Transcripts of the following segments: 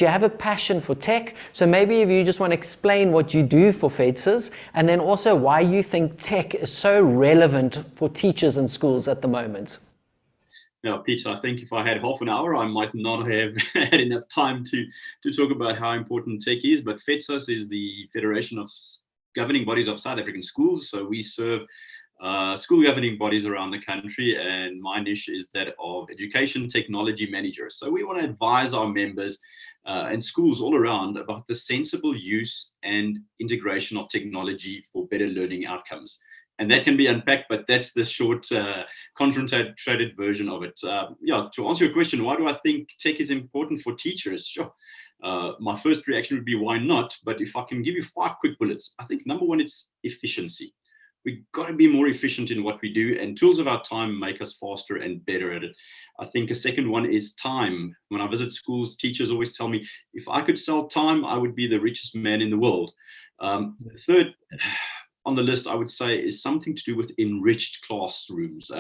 you have a passion for tech. So maybe if you just want to explain what you do for FEDSAs, and then also why you think tech is so relevant for teachers and schools at the moment. Now, Peter, I think if I had half an hour, I might not have had enough time to talk about how important tech is. But FEDSAs is the Federation of Governing Bodies of South African Schools. So we serve school governing bodies around the country, and my niche is that of education technology managers. So we want to advise our members and schools all around about the sensible use and integration of technology for better learning outcomes. And that can be unpacked, but that's the short, concentrated version of it. Yeah, to answer your question, why do I think tech is important for teachers? Sure. My first reaction would be, why not? But if I can give you 5 quick bullets, I think number one, it's efficiency. We've got to be more efficient in what we do, and tools of our time make us faster and better at it. I think a second one is time. When I visit schools, teachers always tell me, if I could sell time, I would be the richest man in the world. Third on the list, I would say, is something to do with enriched classrooms,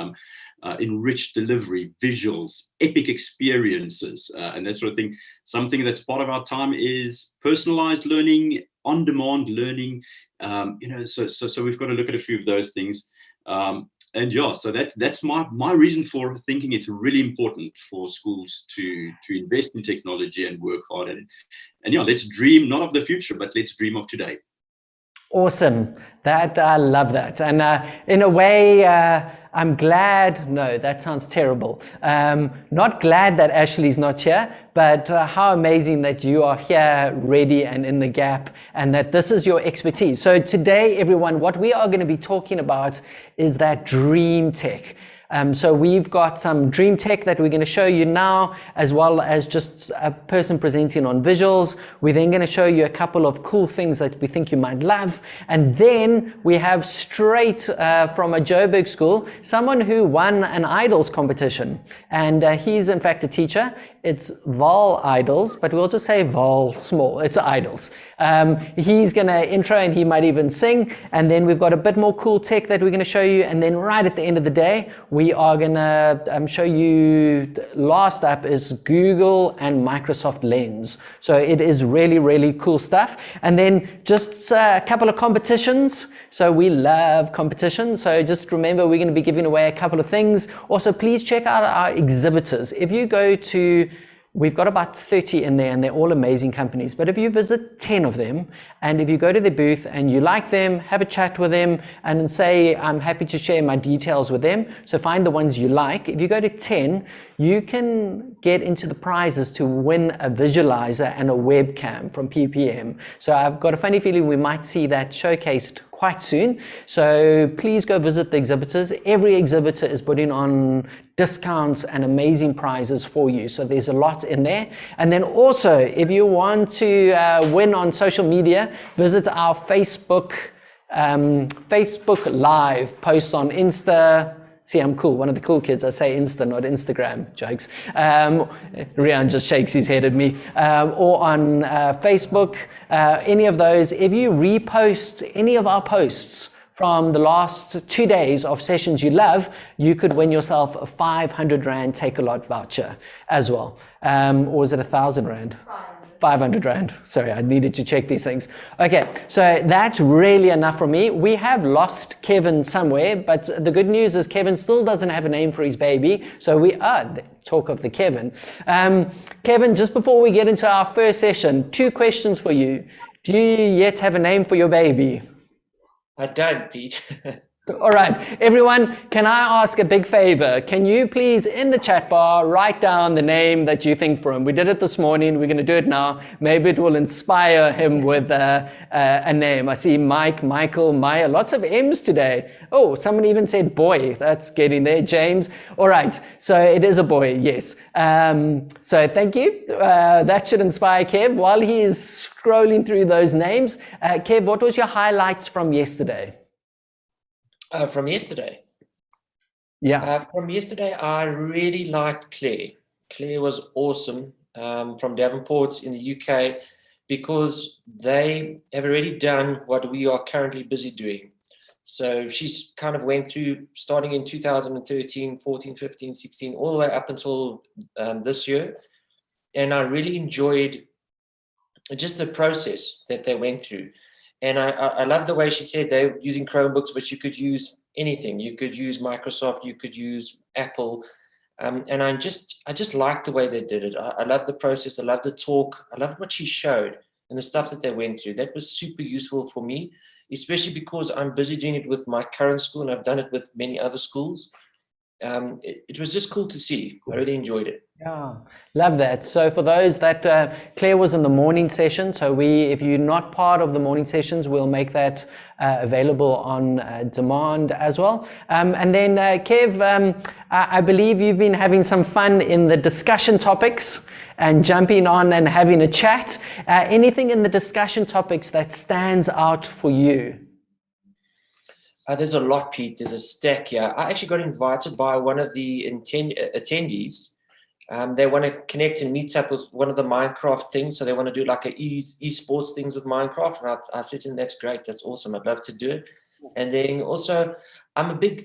enriched delivery, visuals, epic experiences, and that sort of thing. Something that's part of our time is personalized learning, on-demand learning. So we've got to look at a few of those things. And yeah, so that's my reason for thinking it's really important for schools to invest in technology and work hard at it. And yeah, let's dream not of the future, but let's dream of today. Awesome. That I love that. And in a way, I'm glad. No, that sounds terrible. Not glad that Ashley's not here, but how amazing that you are here, ready and in the gap, and that this is your expertise. So today, everyone, what we are going to be talking about is that dream tech. So we've got some dream tech that we're going to show you now, as well as just a person presenting on visuals. We're then going to show you a couple of cool things that we think you might love. And then we have straight from a Joburg school, someone who won an idols competition. And he's in fact a teacher. It's Vol Idols, but we'll just say Vol small. It's idols. He's going to intro and he might even sing. And then we've got a bit more cool tech that we're going to show you. And then right at the end of the day, we are going to show you, last up is Google and Microsoft Lens. So it is really, really cool stuff. And then just a couple of competitions. So we love competitions. So just remember, we're going to be giving away a couple of things. Also, please check out our exhibitors. If you go to, we've got about 30 in there and they're all amazing companies. But if you visit 10 of them and if you go to the booth and you like them, have a chat with them and say, I'm happy to share my details with them. So find the ones you like. If you go to 10, you can get into the prizes to win a visualizer and a webcam from PPM. So I've got a funny feeling we might see that showcased quite soon. So please go visit the exhibitors. Every exhibitor is putting on discounts and amazing prizes for you. So there's a lot in there. And then also, if you want to win on social media, visit our Facebook Live, post on Insta. See, I'm cool. One of the cool kids. I say Insta, not Instagram. Jokes. Rian just shakes his head at me. Or on Facebook, any of those. If you repost any of our posts from the last 2 days of sessions you love, you could win yourself a 500 Rand Take-A-Lot voucher as well. Or is it 1,000 Rand? 500 Rand. Sorry, I needed to check these things. Okay, so that's really enough for me. We have lost Kevin somewhere, but the good news is Kevin still doesn't have a name for his baby. So we talk of the Kevin. Kevin, just before we get into our first session, 2 questions for you. Do you yet have a name for your baby? I don't, Pete. All right, everyone, can I ask a big favor? Can you please, in the chat bar, write down the name that you think for him? We did it this morning. We're going to do it now. Maybe it will inspire him with a name. I see Mike, Michael, Maya, lots of M's today. Oh, someone even said boy. That's getting there. James. All right, so it is a boy, yes. So thank you. That should inspire Kev. While he is scrolling through those names, Kev, what was your highlights from yesterday? From yesterday? Yeah. From yesterday, I really liked Claire. Claire was awesome, from Devonport in the UK, because they have already done what we are currently busy doing. So she's kind of went through, starting in 2013, 14, 15, 16, all the way up until this year. And I really enjoyed just the process that they went through. And I love the way she said they're using Chromebooks, but you could use anything. You could use Microsoft, you could use Apple. And I just liked the way they did it. I love the process. I love the talk. I love what she showed and the stuff that they went through. That was super useful for me, especially because I'm busy doing it with my current school and I've done it with many other schools. It was just cool to see. I really enjoyed it. Yeah, love that. So for those that Claire was in the morning session, so if you're not part of the morning sessions, we'll make that available on demand as well. And then Kev, I believe you've been having some fun in the discussion topics and jumping on and having a chat. Anything in the discussion topics that stands out for you? There's a lot, Pete. There's a stack here. I actually got invited by one of the attendees. They want to connect and meet up with one of the Minecraft things. So they want to do like a esports things with Minecraft. And I said to them, that's great. That's awesome. I'd love to do it. And then also, I'm a bit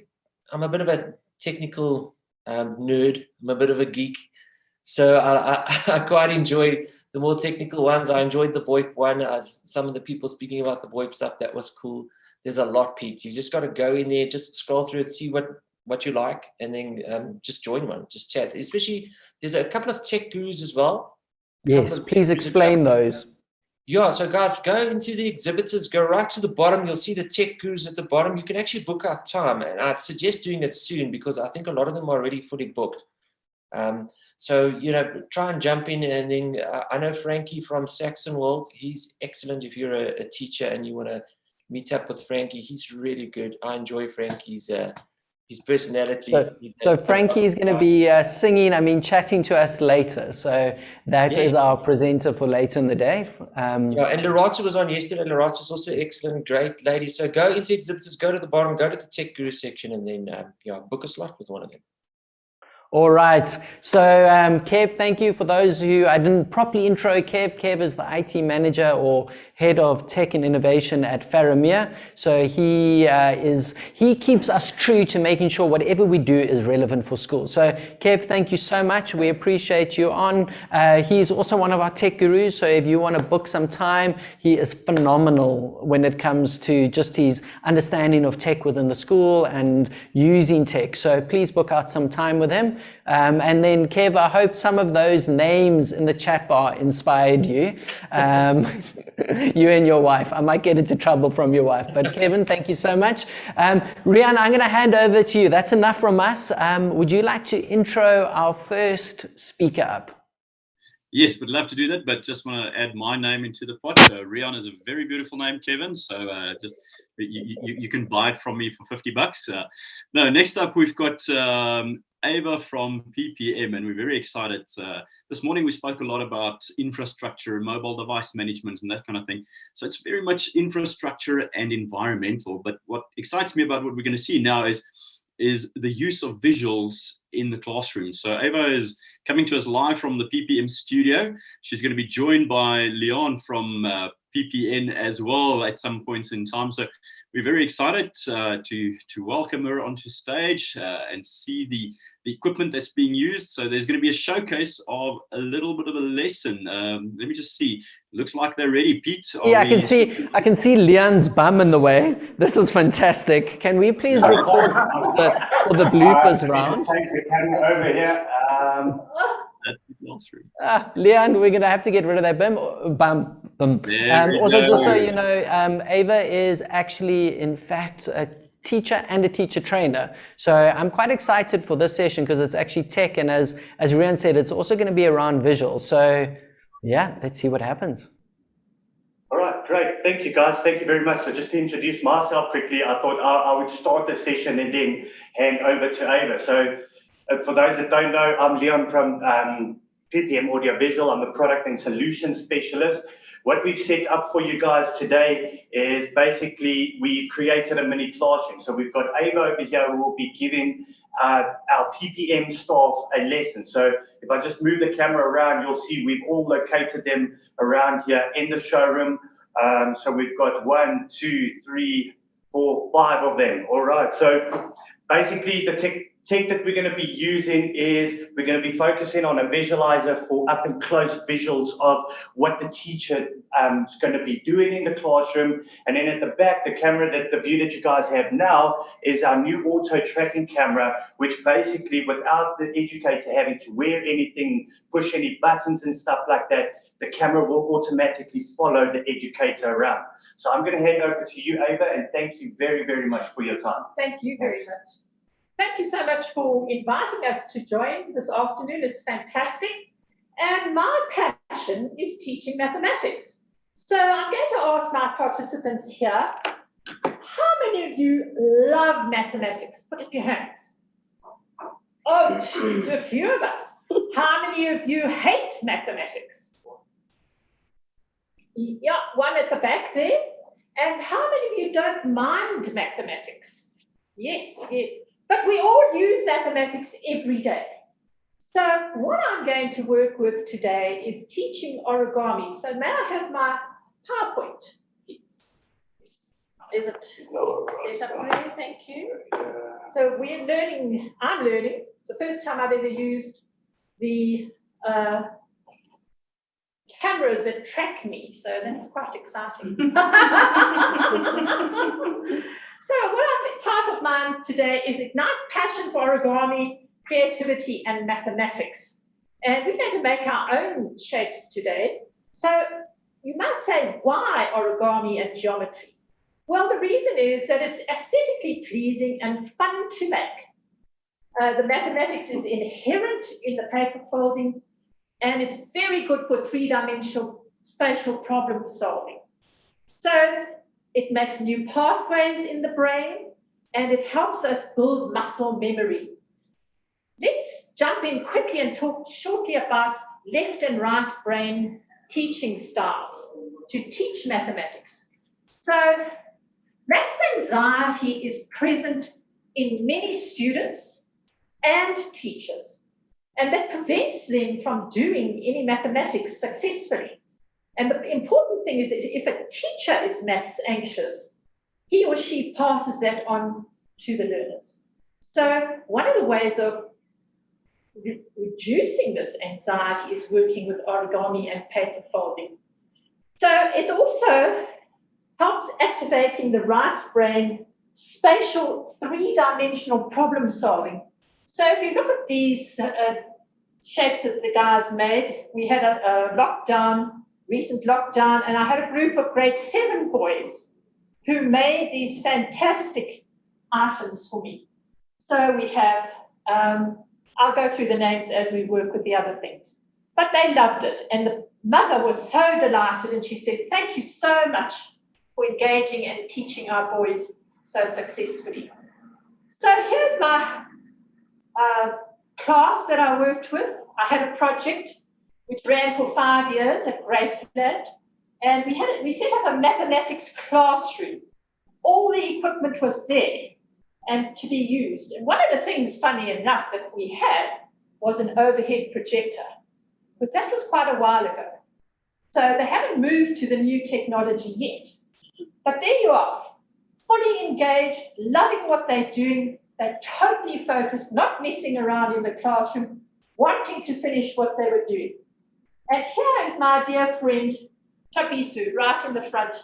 of a technical nerd. I'm a bit of a geek. So I quite enjoy the more technical ones. I enjoyed the VoIP one. Some of the people speaking about the VoIP stuff, that was cool. There's a lot, Pete. You just got to go in there, just scroll through it, see what you like, and then just join one, just chat. Especially, there's a couple of tech gurus as well. Yes, please explain those. Yeah, so guys, go into the exhibitors, go right to the bottom. You'll see the tech gurus at the bottom. You can actually book out time, and I'd suggest doing it soon because I think a lot of them are already fully booked. So, try and jump in. And then I know Frankie from Saxonwold. He's excellent if you're a teacher and you want to meet up with Frankie. He's really good. I enjoy Frankie's his personality. So Frankie is going to be chatting to us later. So that is our presenter for later in the day. And Lorata was on yesterday. Lorata's also excellent, great lady. So go into exhibitors, go to the bottom, go to the tech guru section, and then book a slot with one of them. All right. So, Kev, thank you. For those who I didn't properly intro, Kev is the IT manager or head of tech and innovation at Fourie. So he keeps us true to making sure whatever we do is relevant for schools. So, Kev, thank you so much. We appreciate you on. He's also one of our tech gurus. So if you want to book some time, he is phenomenal when it comes to just his understanding of tech within the school and using tech. So please book out some time with him. And then Kev, I hope some of those names in the chat bar inspired you. You and your wife. I might get into trouble from your wife, but Kevin, thank you so much. Rian, I'm going to hand over to you. That's enough from us. Would you like to intro our first speaker up? Yes, would love to do that, but just want to add my name into the pot. Rian is a very beautiful name, Kevin. So just you can buy it from me for $50. No, next up we've got Ava from PPM, and we're very excited. This morning we spoke a lot about infrastructure, mobile device management, and that kind of thing. So it's very much infrastructure and environmental. But what excites me about what we're going to see now is the use of visuals in the classroom. So Ava is coming to us live from the PPM studio. She's going to be joined by Leon from PPN as well at some points in time. So we're very excited to welcome her onto stage and see the equipment that's being used. So there's going to be a showcase of a little bit of a lesson. Let me just see. Looks like they're ready, Pete. Yeah, I can see Leon's bum in the way. This is fantastic. Can we please record for the bloopers round? Take the camera over here. That's the classroom. Leon, we're going to have to get rid of that bum. Also, just so you know, Ava is actually, in fact, a teacher and a teacher trainer. So I'm quite excited for this session because it's actually tech, and as Rian said, it's also going to be around visual. So yeah, let's see what happens. All right, great. Thank you, guys. Thank you very much. So just to introduce myself quickly, I thought I would start the session and then hand over to Ava. So for those that don't know, I'm Leon from PPM Audiovisual. I'm the product and solution specialist. What we've set up for you guys today is basically we've created a mini classroom. So we've got Ava over here who will be giving our PPM staff a lesson. So if I just move the camera around, you'll see we've all located them around here in the showroom. So we've got 5 of them. All right. So basically the tech that we're going to be using is we're going to be focusing on a visualizer for up and close visuals of what the teacher is going to be doing in the classroom. And then at the back, the camera, the view that you guys have now is our new auto tracking camera, which basically, without the educator having to wear anything, push any buttons and stuff like that, the camera will automatically follow the educator around. So I'm going to hand over to you, Ava, and thank you very, very much for your time. Thank you very much. Thank you so much for inviting us to join this afternoon. It's fantastic. And my passion is teaching mathematics. So I'm going to ask my participants here, how many of you love mathematics? Put up your hands. Oh, geez, a few of us. How many of you hate mathematics? Yeah, one at the back there. And how many of you don't mind mathematics? Yes, yes. But we all use mathematics every day. So what I'm going to work with today is teaching origami. So may I have my PowerPoint, please? Is it set up there? Thank you. So we're learning, I'm learning. It's the first time I've ever used the cameras that track me. So that's quite exciting. So what I've titled mine today is Ignite Passion for Origami, Creativity and Mathematics. And we're going to make our own shapes today. So you might say, why origami and geometry? Well, the reason is that it's aesthetically pleasing and fun to make. The mathematics is inherent in the paper folding, and it's very good for three-dimensional spatial problem solving. So it makes new pathways in the brain, and it helps us build muscle memory. Let's jump in quickly and talk shortly about left and right brain teaching styles to teach mathematics. So maths anxiety is present in many students and teachers, and that prevents them from doing any mathematics successfully. And the important thing is that if a teacher is maths anxious, he or she passes that on to the learners. So one of the ways of reducing this anxiety is working with origami and paper folding. So it also helps activating the right brain spatial three-dimensional problem solving. So if you look at these shapes that the guys made, we had a recent lockdown, and I had a group of grade 7 boys who made these fantastic items for me. So we have, I'll go through the names as we work with the other things, but they loved it. And the mother was so delighted, and she said, thank you so much for engaging and teaching our boys so successfully. So here's my class that I worked with. I had a project which ran for 5 years at Graceland, and we set up a mathematics classroom. All the equipment was there and to be used. And one of the things, funny enough, that we had was an overhead projector, because that was quite a while ago. So they haven't moved to the new technology yet. But there you are, fully engaged, loving what they're doing. They're totally focused, not messing around in the classroom, wanting to finish what they were doing. And here is my dear friend, Tapisu, right in the front.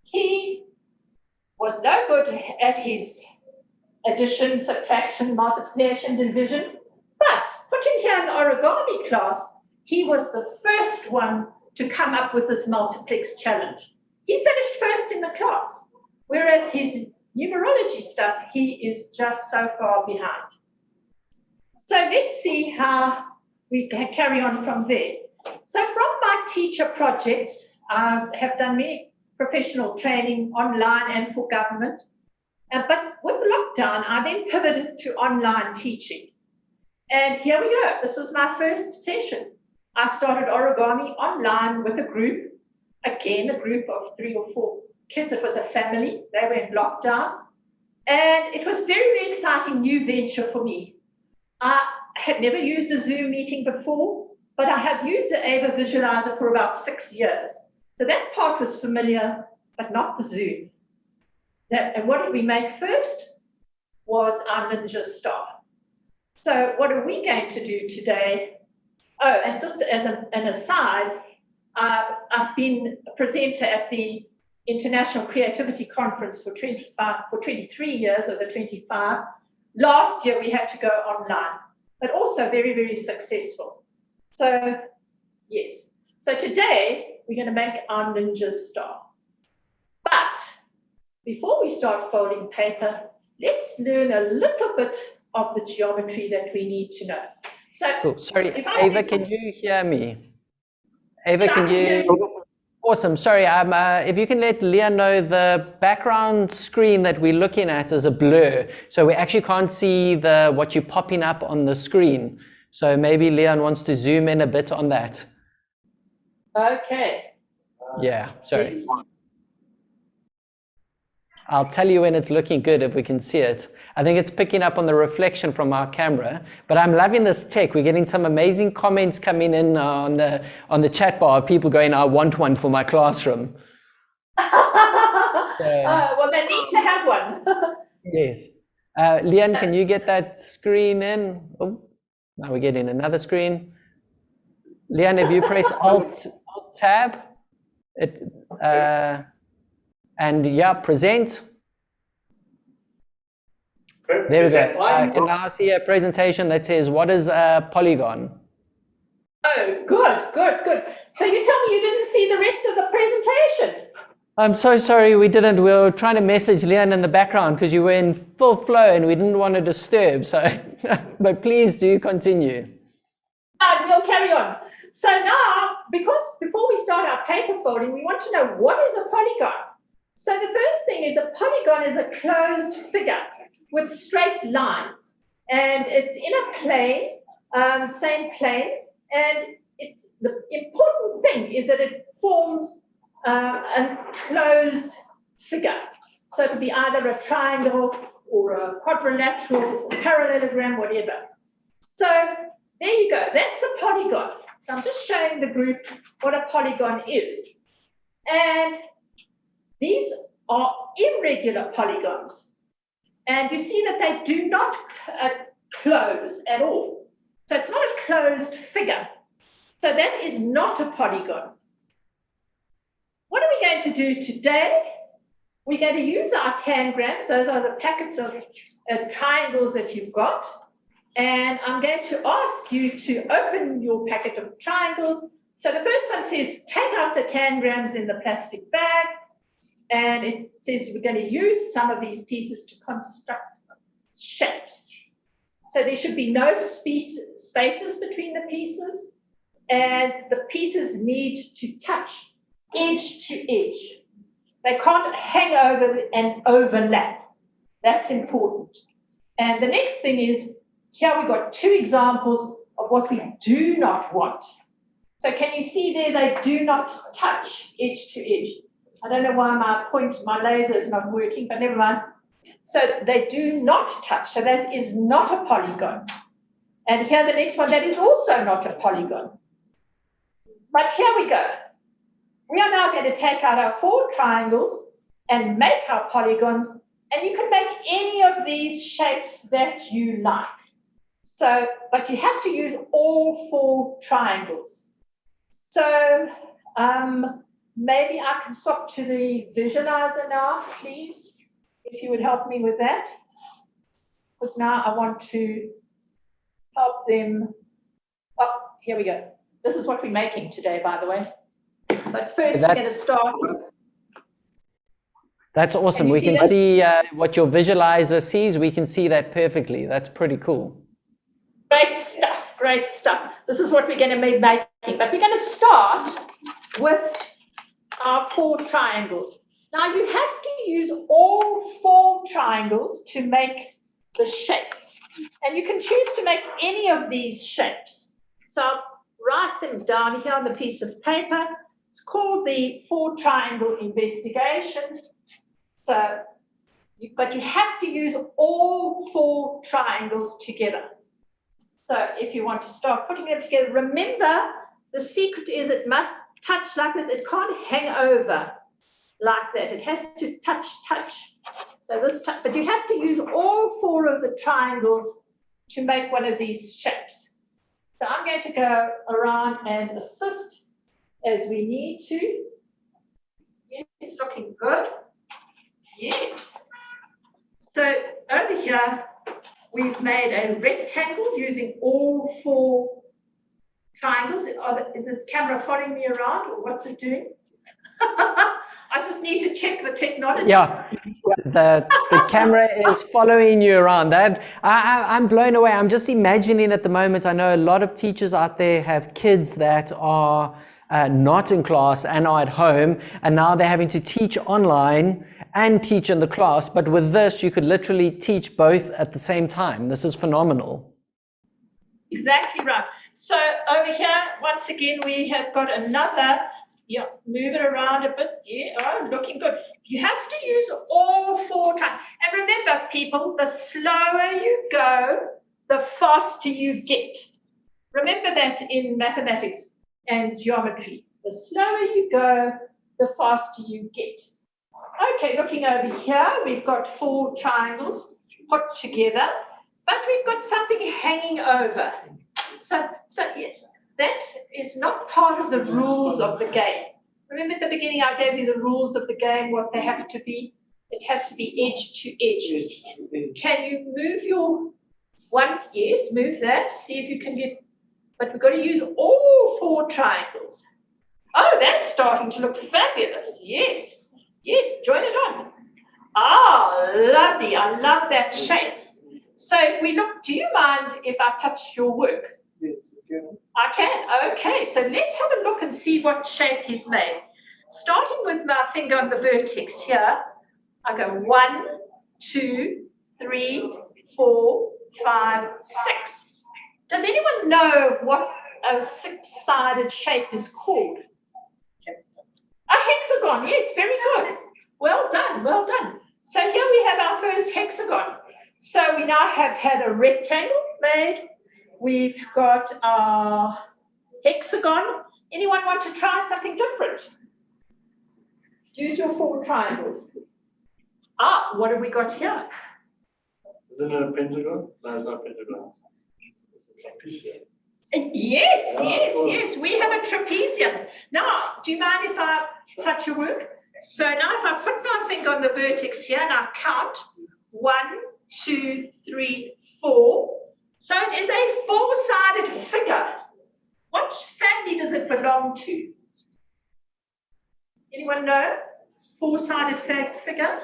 He was no good at his addition, subtraction, multiplication, division, but putting here in the origami class, he was the first one to come up with this multiplex challenge. He finished first in the class, whereas his numerology stuff, he is just so far behind. So let's see how we can carry on from there. So from my teacher projects, I have done many professional training online and for government. But with lockdown, I then pivoted to online teaching. And here we go. This was my first session. I started origami online with a group, again, a group of 3 or 4 kids. It was a family. They were in lockdown. And it was a very, very exciting new venture for me. I had never used a Zoom meeting before, but I have used the Ava Visualizer for about 6 years. So that part was familiar, but not the Zoom. And what did we make first was our Ninja Star. So what are we going to do today? Oh, and just as an aside, I've been a presenter at the International Creativity Conference for 23 years of the 25. Last year we had to go online, but also very, very successful. So yes, so today we're going to make our ninja star. But before we start folding paper, let's learn a little bit of the geometry that we need to know. So, cool. Sorry, Ava, can you hear me? Ava, can you? Awesome. Sorry, if you can let Leon know, the background screen that we're looking at is a blur, so we actually can't see what you're popping up on the screen. So maybe Leon wants to zoom in a bit on that. Okay. Yeah, sorry. Yes. I'll tell you when it's looking good if we can see it. I think it's picking up on the reflection from our camera, but I'm loving this tech. We're getting some amazing comments coming in on the chat bar of people going, I want one for my classroom. Well, they need to have one. Yes. Leon, can you get that screen in? Oh, now we're getting another screen. Leon, if you press Alt Tab, and yeah, present. There we go. I can now see a presentation that says, what is a polygon? Oh, good, good, good. So you tell me you didn't see the rest of the presentation. I'm so sorry we didn't. We were trying to message Leon in the background because you were in full flow and we didn't want to disturb. So, but please do continue. We'll carry on. So now, because before we start our paper folding, we want to know what is a polygon. So the first thing is a polygon is a closed figure with straight lines, and it's in a plane, same plane, and it's the important thing is that it forms a closed figure. So it'll be either a triangle or a quadrilateral, or parallelogram, whatever. So there you go. That's a polygon. So I'm just showing the group what a polygon is. And these are irregular polygons. And you see that they do not close at all. So it's not a closed figure. So that is not a polygon. What are we going to do today? We're going to use our tangrams. Those are the packets of triangles that you've got. And I'm going to ask you to open your packet of triangles. So the first one says, take out the tangrams in the plastic bag. And it says we're going to use some of these pieces to construct shapes. So there should be no spaces between the pieces. And the pieces need to touch edge to edge. They can't hang over and overlap. That's important. And the next thing is, here we've got two examples of what we do not want. So can you see there, they do not touch edge to edge. I don't know why my laser is not working, but never mind. So they do not touch, so that is not a polygon. And here the next one, that is also not a polygon. But here we go. We are now going to take out our 4 triangles and make our polygons, and you can make any of these shapes that you like. So, but you have to use all 4 triangles. So maybe I can swap to the visualizer now, please, if you would help me with that. Because now I want to help them. Oh, here we go. This is what we're making today, by the way. But first, we're going to start. That's awesome. We can see what your visualizer sees. We can see that perfectly. That's pretty cool. Great stuff, great stuff. This is what we're going to be making. But we're going to start with our 4 triangles. Now, you have to use all 4 triangles to make the shape. And you can choose to make any of these shapes. So I'll write them down here on the piece of paper. It's called the 4 triangle investigation. So, but you have to use all 4 triangles together. So if you want to start putting them together, remember the secret is it must touch like this. It can't hang over like that. It has to touch. So this, but you have to use all 4 of the triangles to make one of these shapes. So I'm going to go around and assist as we need to. Yes, looking good. Yes. So over here, we've made a rectangle using all 4 triangles. Is the camera following me around, or what's it doing? I just need to check the technology. Yeah, the camera is following you around. That I'm blown away. I'm just imagining at the moment. I know a lot of teachers out there have kids that are not in class and are at home, and now they're having to teach online and teach in the class. But with this, you could literally teach both at the same time. This is phenomenal. Exactly right. So over here, once again, we have got another. Yeah, move it around a bit. Yeah, oh, looking good. You have to use all 4 triangles. And remember, people, the slower you go, the faster you get. Remember that in mathematics and geometry. The slower you go, the faster you get. Okay, looking over here, we've got 4 triangles put together, but we've got something hanging over. So yeah, that is not part of the rules of the game. Remember at the beginning I gave you the rules of the game, what they have to be? It has to be edge to edge. Can you move your one? Yes, move that. See if you can get, but we've got to use all 4 triangles. Oh, that's starting to look fabulous. Yes, yes, join it on. Ah, lovely. I love that shape. So if we look, do you mind if I touch your work? Yes, you can. I can. Okay, so let's have a look and see what shape he's made. Starting with my finger on the vertex here, I go 1, 2, 3, 4, 5, 6. Does anyone know what a 6-sided shape is called? A hexagon. Yes, very good. Well done, well done. So here we have our first hexagon. So we now have had a rectangle made. We've got our hexagon. Anyone want to try something different? Use your 4 triangles. Ah, what have we got here? Isn't it a pentagon? No, it's not a pentagon. It's a trapezium. Yes, Ah, yes, cool. yes. We have a trapezium. Now, do you mind if I touch your work? So now if I put my finger on the vertex here and I count 1, 2, 3, 4. So it is a 4-sided figure. What family does it belong to? Anyone know? 4-sided figure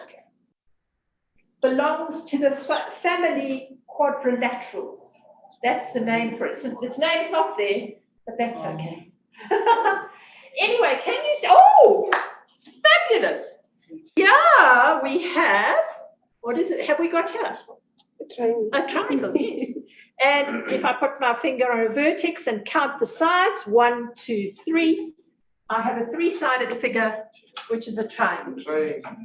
belongs to the family quadrilaterals. That's the name for it. So its name's not there, but that's okay. Anyway, can you see? Oh, fabulous. Yeah, we have, what is it? Have we got here? A triangle. A triangle, yes. And if I put my finger on a vertex and count the sides, 1, 2, 3, I have a 3-sided figure, which is a triangle.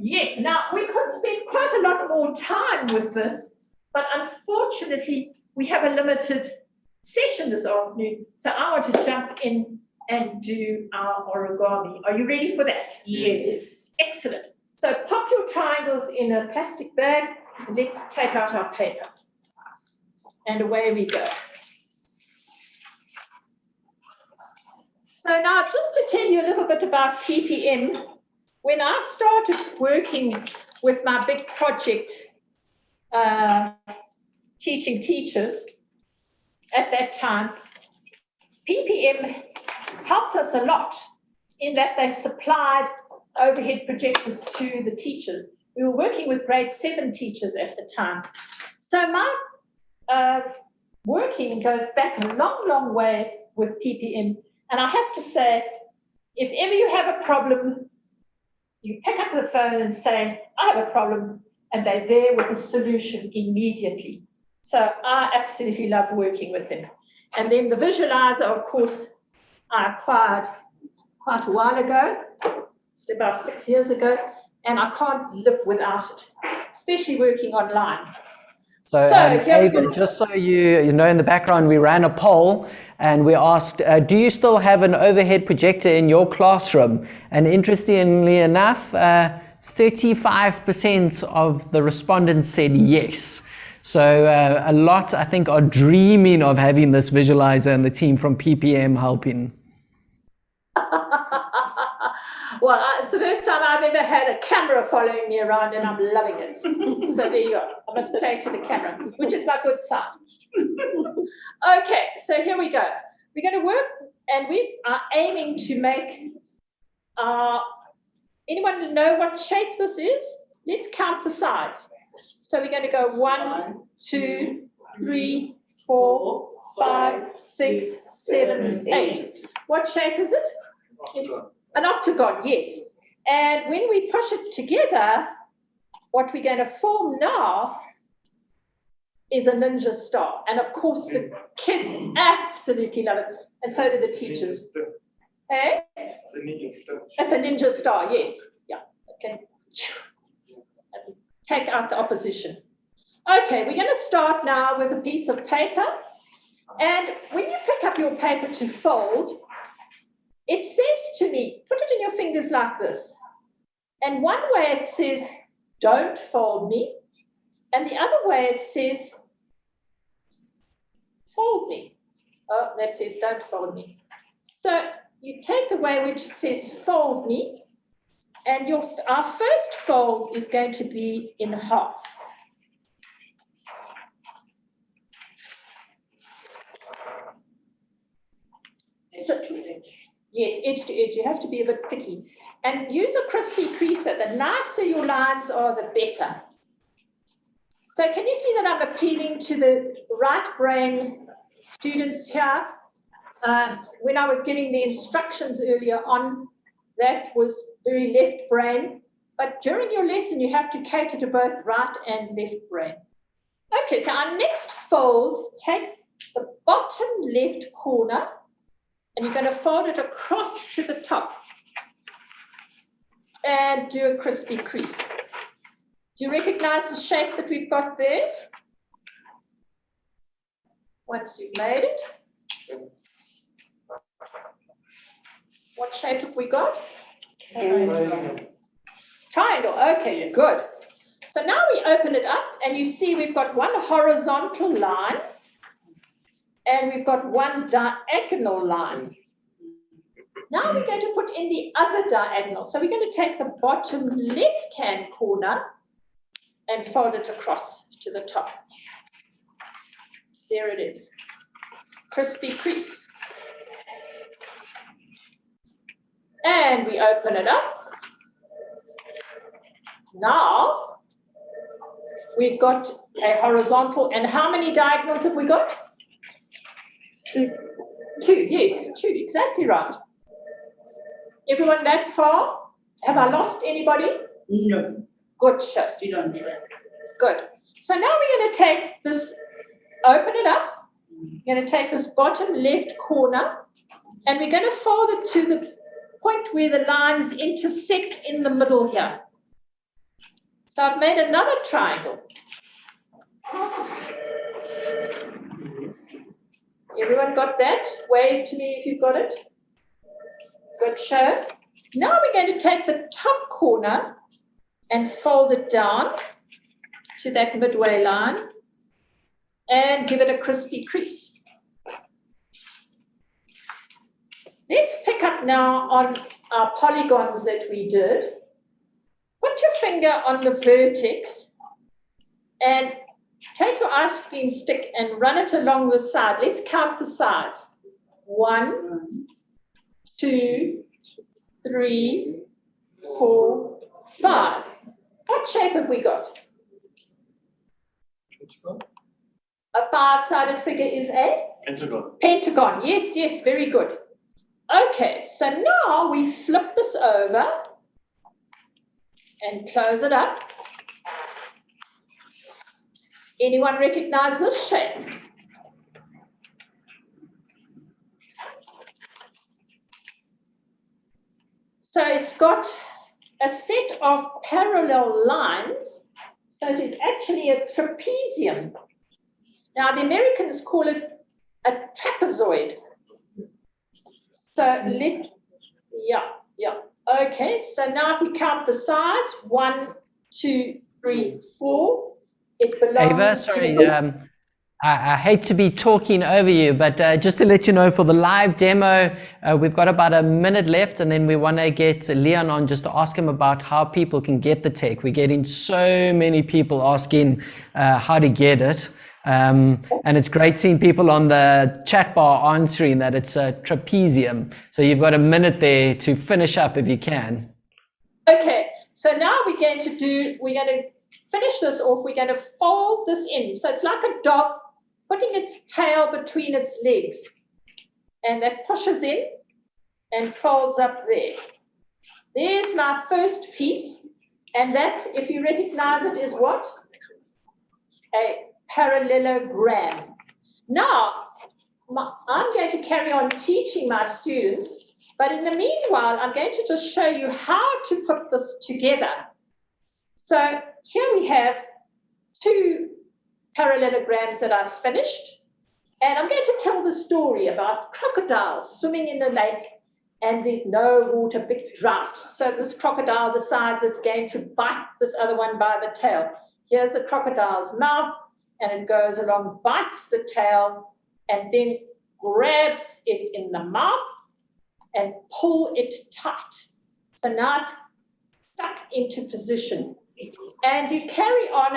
Yes, now we could spend quite a lot more time with this, but unfortunately, we have a limited session this afternoon, so I want to jump in and do our origami. Are you ready for that? Yes. Excellent. So pop your triangles in a plastic bag, and let's take out our paper. And away we go. So now, just to tell you a little bit about PPM, when I started working with my big project, teaching teachers, at that time, PPM helped us a lot in that they supplied overhead projectors to the teachers. We were working with grade 7 teachers at the time. So my working goes back a long, long way with PPM. And I have to say, if ever you have a problem, you pick up the phone and say, I have a problem, and they're there with a solution immediately. So I absolutely love working with them. And then the visualizer, of course, I acquired quite a while ago, it's about 6 years ago, and I can't live without it, especially working online. So Ava, just so you know, in the background, we ran a poll and we asked, do you still have an overhead projector in your classroom? And interestingly enough, 35% of the respondents said yes. So a lot, I think, are dreaming of having this visualizer and the team from PPM helping. Well, it's the first time I've ever had a camera following me around, and I'm loving it. So there you go. I must play to the camera, which is my good side. Okay, so here we go. We're going to work, and we are aiming to make, anyone know what shape this is? Let's count the sides. So we're going to go 1, 2, 3, 4, 5, 6, 7, 8. What shape is it? An octagon, yes. And when we push it together, what we're going to form now is a ninja star. And of course, the kids absolutely love it. And so do the teachers. Hey? It's a ninja star, yes. Yeah, okay. Take out the opposition. Okay, we're going to start now with a piece of paper. And when you pick up your paper to fold, it says to me, put it in your fingers like this. And one way it says, don't fold me. And the other way it says, fold me. Oh, that says, don't fold me. So you take the way which says, fold me. And our first fold is going to be in half. So, yes, edge to edge. You have to be a bit picky. And use a crispy creaser. The nicer your lines are, the better. So can you see that I'm appealing to the right brain students here? When I was giving the instructions earlier on, that was very left brain. But during your lesson, you have to cater to both right and left brain. Okay, so our next fold, take the bottom left corner, and you're going to fold it across to the top and do a crispy crease. Do you recognize the shape that we've got there? Once you've made it. What shape have we got? Triangle. Okay, good. So now we open it up, and you see we've got one horizontal line, and we've got one diagonal line. Now we're going to put in the other diagonal. So we're going to take the bottom left-hand corner and fold it across to the top. There it is. Crispy crease. And we open it up. Now we've got a horizontal, and how many diagonals have we got? 2, yes, 2, exactly right. Everyone that far? Have I lost anybody? No. Good show. Still on track. Good. So now we're going to take this, open it up. We're going to take this bottom left corner, and we're going to fold it to the point where the lines intersect in the middle here. So I've made another triangle. Everyone got that? Wave to me if you've got it. Good show. Now we're going to take the top corner and fold it down to that midway line and give it a crispy crease. Let's pick up now on our polygons that we did. Put your finger on the vertex and take your ice cream stick and run it along the side. Let's count the sides. 1, 2, 3, 4, 5. What shape have we got? A 5-sided figure is a? Pentagon. Pentagon. Yes, yes, very good. Okay, so now we flip this over and close it up. Anyone recognize this shape? So it's got a set of parallel lines, so it is actually a trapezium. Now the Americans call it a trapezoid. So okay, so now if we count the sides, 1, 2, 3, 4, It belongs Ava, to sorry, the I hate to be talking over you, but just to let you know, for the live demo, we've got about a minute left, and then we want to get Leon on just to ask him about how people can get the tech. We're getting so many people asking how to get it. And it's great seeing people on the chat bar answering that it's a trapezium. So you've got a minute there to finish up if you can. Okay, so now we're going to finish this off. We're going to fold this in. So it's like a dog putting its tail between its legs. And that pushes in and folds up there. There's my first piece. And that, if you recognize it, is what? A parallelogram. Now, I'm going to carry on teaching my students, but in the meanwhile, I'm going to just show you how to put this together. So here we have 2 parallelograms that I've finished, and I'm going to tell the story about crocodiles swimming in the lake, and there's no water, big drought. So this crocodile decides it's going to bite this other one by the tail. Here's the crocodile's mouth, and it goes along, bites the tail, and then grabs it in the mouth and pull it tight. So now it's stuck into position. And you carry on,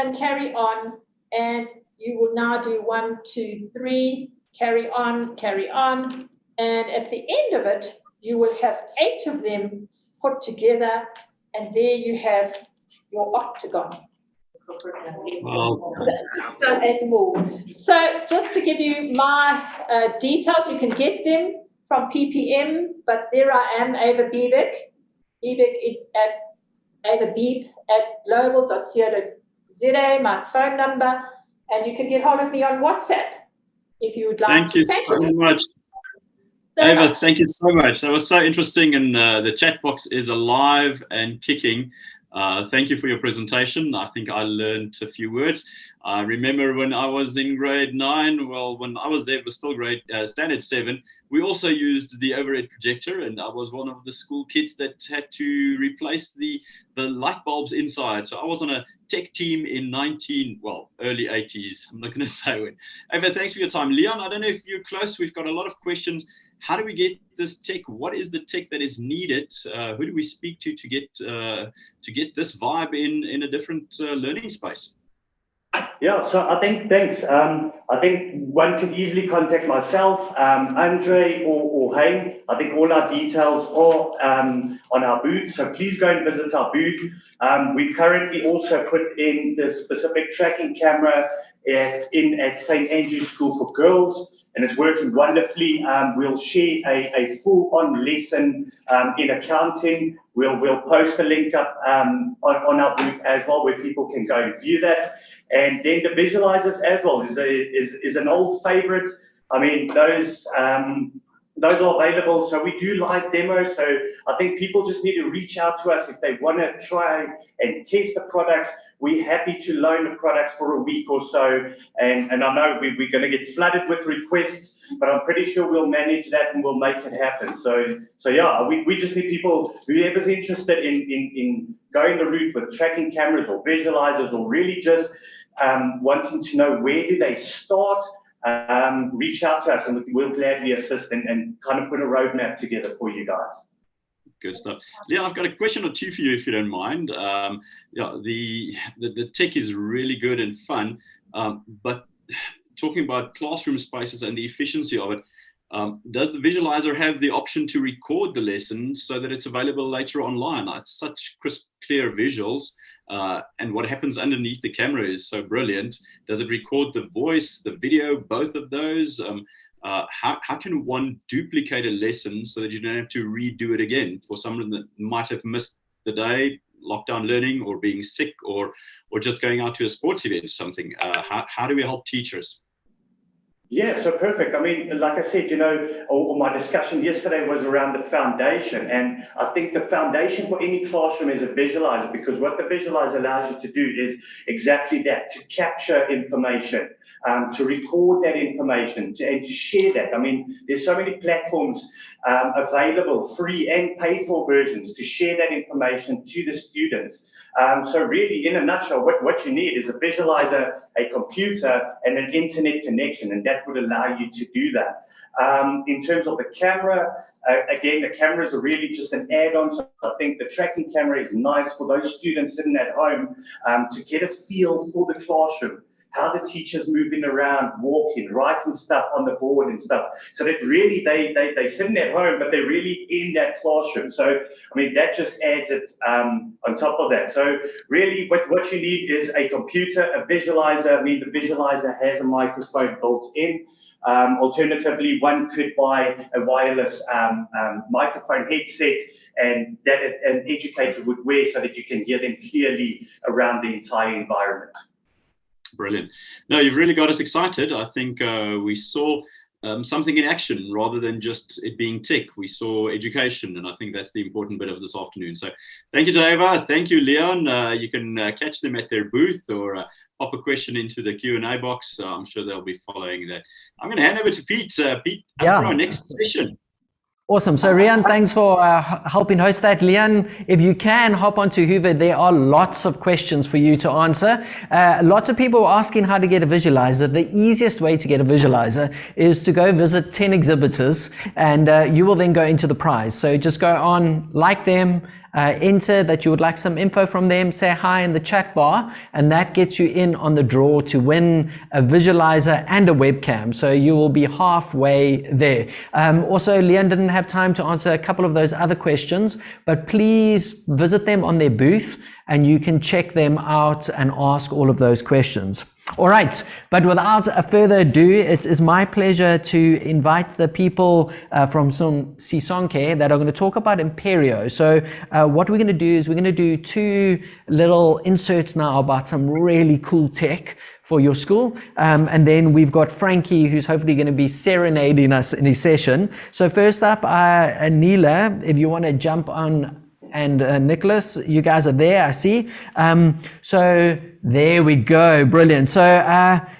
and you will now do 1, 2, 3, carry on, and at the end of it, you will have 8 of them put together, and there you have your octagon. Wow. Done 8 more. So just to give you my details, you can get them from PPM, but there I am, Ava Beebeck, at global.co.za, my phone number, and you can get hold of me on WhatsApp if you would like. Thank you so much. Ava, thank you so much. That was so interesting, and the chat box is alive and kicking. Thank you for your presentation. I think I learned a few words. I remember when I was in grade 9, well, when I was there, it was still standard 7. We also used the overhead projector, and I was one of the school kids that had to replace the light bulbs inside. So I was on a tech team in early 80s. I'm not going to say when. Ava, thanks for your time. Leon, I don't know if you're close. We've got a lot of questions. How do we get this tech? What is the tech that is needed? Who do we speak to get this vibe in a different learning space? Yeah, so I think, thanks. I think one could easily contact myself, Andre or Hein. I think all our details are on our booth, so please go and visit our booth. We currently also put in the specific tracking camera at St. Andrew's School for Girls, and it's working wonderfully. We'll share a full-on lesson in accounting. We'll post a link up on our booth as well, where people can go and view that. And then the visualizers as well is an old favorite. I mean, those are available. So we do live demos. So I think people just need to reach out to us if they want to try and test the products. We're happy to loan the products for a week or so. And I know we're going to get flooded with requests, but I'm pretty sure we'll manage that and we'll make it happen. So yeah, we just need people, whoever's interested in going the route with tracking cameras or visualizers, or really just wanting to know where do they start, reach out to us and we'll gladly assist and kind of put a roadmap together for you guys. Good stuff. Leon, I've got a question or two for you, if you don't mind. Yeah, the tech is really good and fun, but talking about classroom spaces and the efficiency of it, does the visualizer have the option to record the lesson so that it's available later online? It's such crisp, clear visuals. And what happens underneath the camera is so brilliant. Does it record the voice, the video, both of those? How can one duplicate a lesson so that you don't have to redo it again for someone that might have missed the day, lockdown learning, or being sick, or just going out to a sports event or something? How do we help teachers? Yeah, so perfect. I mean, like I said, or my discussion yesterday was around the foundation. And I think the foundation for any classroom is a visualizer, because what the visualizer allows you to do is exactly that, to capture information, to record that information, and to share that. I mean, there's so many platforms available, free and paid for versions, to share that information to the students. So really, in a nutshell, what you need is a visualizer, a computer, and an internet connection, and that would allow you to do that. In terms of the camera, again, the cameras are really just an add-on. So I think the tracking camera is nice for those students sitting at home to get a feel for the classroom, how the teacher's moving around, walking, writing stuff on the board and stuff. So that really they're sitting at home, but they're really in that classroom. So, I mean, that just adds it on top of that. So really what you need is a computer, a visualizer. I mean, the visualizer has a microphone built in. Alternatively, one could buy a wireless microphone headset, and that an educator would wear so that you can hear them clearly around the entire environment. Brilliant. No, you've really got us excited. I think we saw something in action rather than just it being tech. We saw education, and I think that's the important bit of this afternoon. So thank you, Dava. Thank you, Leon. You can catch them at their booth or pop a question into the Q&A box. I'm sure they'll be following that. I'm going to hand over to Pete. Pete, up for our next session. Awesome. So Rian, thanks for helping host that. Leon, if you can hop onto Hoover, there are lots of questions for you to answer. Lots of people are asking how to get a visualizer. The easiest way to get a visualizer is to go visit 10 exhibitors, and you will then go into the prize. So just go on, like them, enter that you would like some info from them, say hi in the chat bar, and that gets you in on the draw to win a visualizer and a webcam. So you will be halfway there. Also, Leon didn't have time to answer a couple of those other questions, but please visit them on their booth and you can check them out and ask all of those questions. All right, but without further ado, it is my pleasure to invite the people from Sisonke that are going to talk about Impero. So what we're going to do is we're going to do 2 little inserts now about some really cool tech for your school. And then we've got Frankie, who's hopefully going to be serenading us in his session. So first up, Neela, if you want to jump on, and Nicholas, you guys are there, I see. So there we go, brilliant. So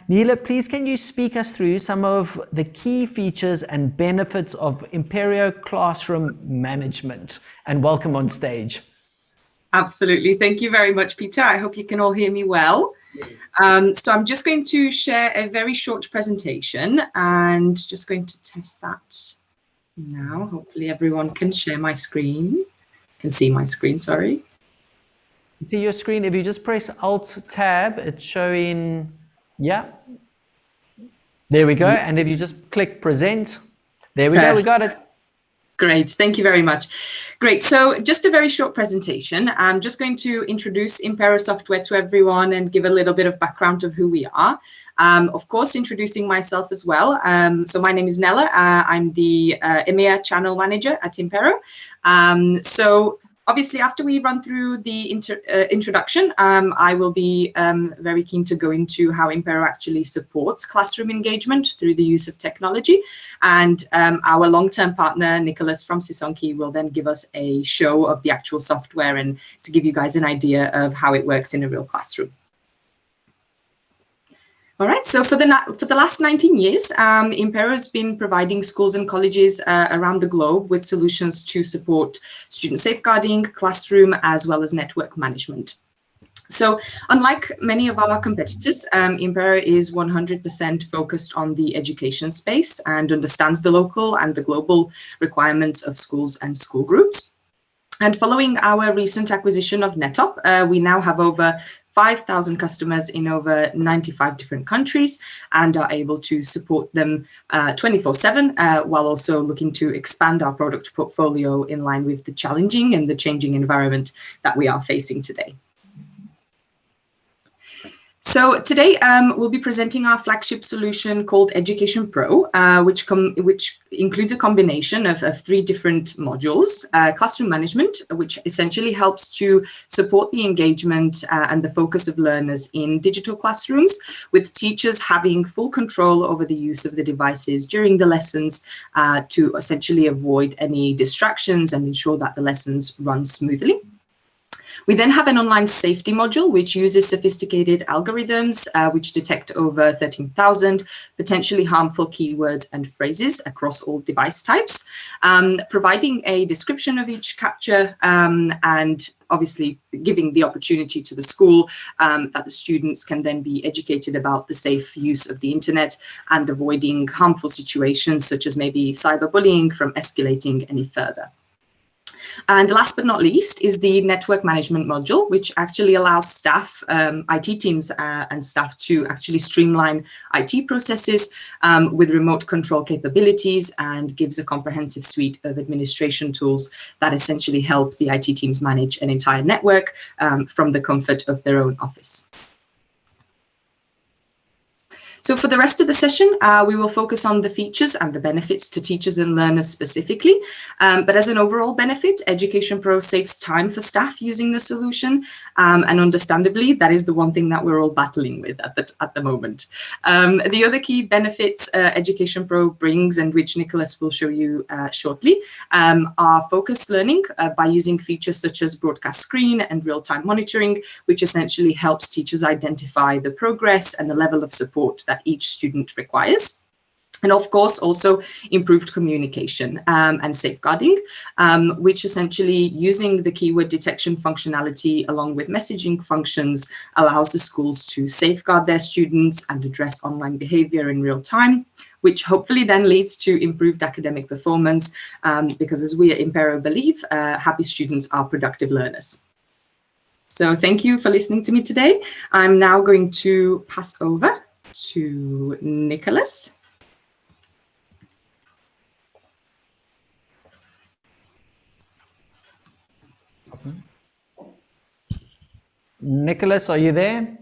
Neela, please can you speak us through some of the key features and benefits of Impero Classroom Management, and welcome on stage. Absolutely, thank you very much, Peter. I hope you can all hear me well. Yes. So I'm just going to share a very short presentation and just going to test that now. Hopefully everyone can share my screen. Can see my screen, sorry. See your screen, if you just press Alt Tab, it's showing, yeah. There we go, yes. And if you just click Present, there we go, we got it. Great, thank you very much. Great, so just a very short presentation. I'm just going to introduce Impero software to everyone and give a little bit of background of who we are. Of course, introducing myself as well. So my name is Nella. I'm the EMEA channel manager at Impero. So obviously, after we run through the introduction, I will be very keen to go into how Impero actually supports classroom engagement through the use of technology. And our long-term partner, Nicholas from Sisonke, will then give us a show of the actual software and to give you guys an idea of how it works in a real classroom. All right, so for the last 19 years, Impero has been providing schools and colleges around the globe with solutions to support student safeguarding, classroom, as well as network management. So unlike many of our competitors, Impero is 100% focused on the education space and understands the local and the global requirements of schools and school groups. And following our recent acquisition of NetOp, we now have over 5,000 customers in over 95 different countries and are able to support them 24/7 while also looking to expand our product portfolio in line with the challenging and the changing environment that we are facing today. So today we'll be presenting our flagship solution called Education Pro, which includes a combination of 3 different modules. Classroom management, which essentially helps to support the engagement and the focus of learners in digital classrooms, with teachers having full control over the use of the devices during the lessons to essentially avoid any distractions and ensure that the lessons run smoothly. We then have an online safety module, which uses sophisticated algorithms, which detect over 13,000 potentially harmful keywords and phrases across all device types, providing a description of each capture and obviously giving the opportunity to the school that the students can then be educated about the safe use of the internet and avoiding harmful situations such as maybe cyberbullying from escalating any further. And last but not least is the network management module, which actually allows staff, IT teams and staff to actually streamline IT processes with remote control capabilities, and gives a comprehensive suite of administration tools that essentially help the IT teams manage an entire network from the comfort of their own office. So for the rest of the session, we will focus on the features and the benefits to teachers and learners specifically. But as an overall benefit, Education Pro saves time for staff using the solution. And understandably, that is the one thing that we're all battling with at the moment. The other key benefits Education Pro brings, and which Nicholas will show you shortly, are focused learning by using features such as broadcast screen and real-time monitoring, which essentially helps teachers identify the progress and the level of support that each student requires. And of course, also improved communication and safeguarding, which essentially using the keyword detection functionality along with messaging functions allows the schools to safeguard their students and address online behavior in real time, which hopefully then leads to improved academic performance, because as we at Impero believe, happy students are productive learners. So thank you for listening to me today. I'm now going to pass over to Nicholas. Nicholas, are you there?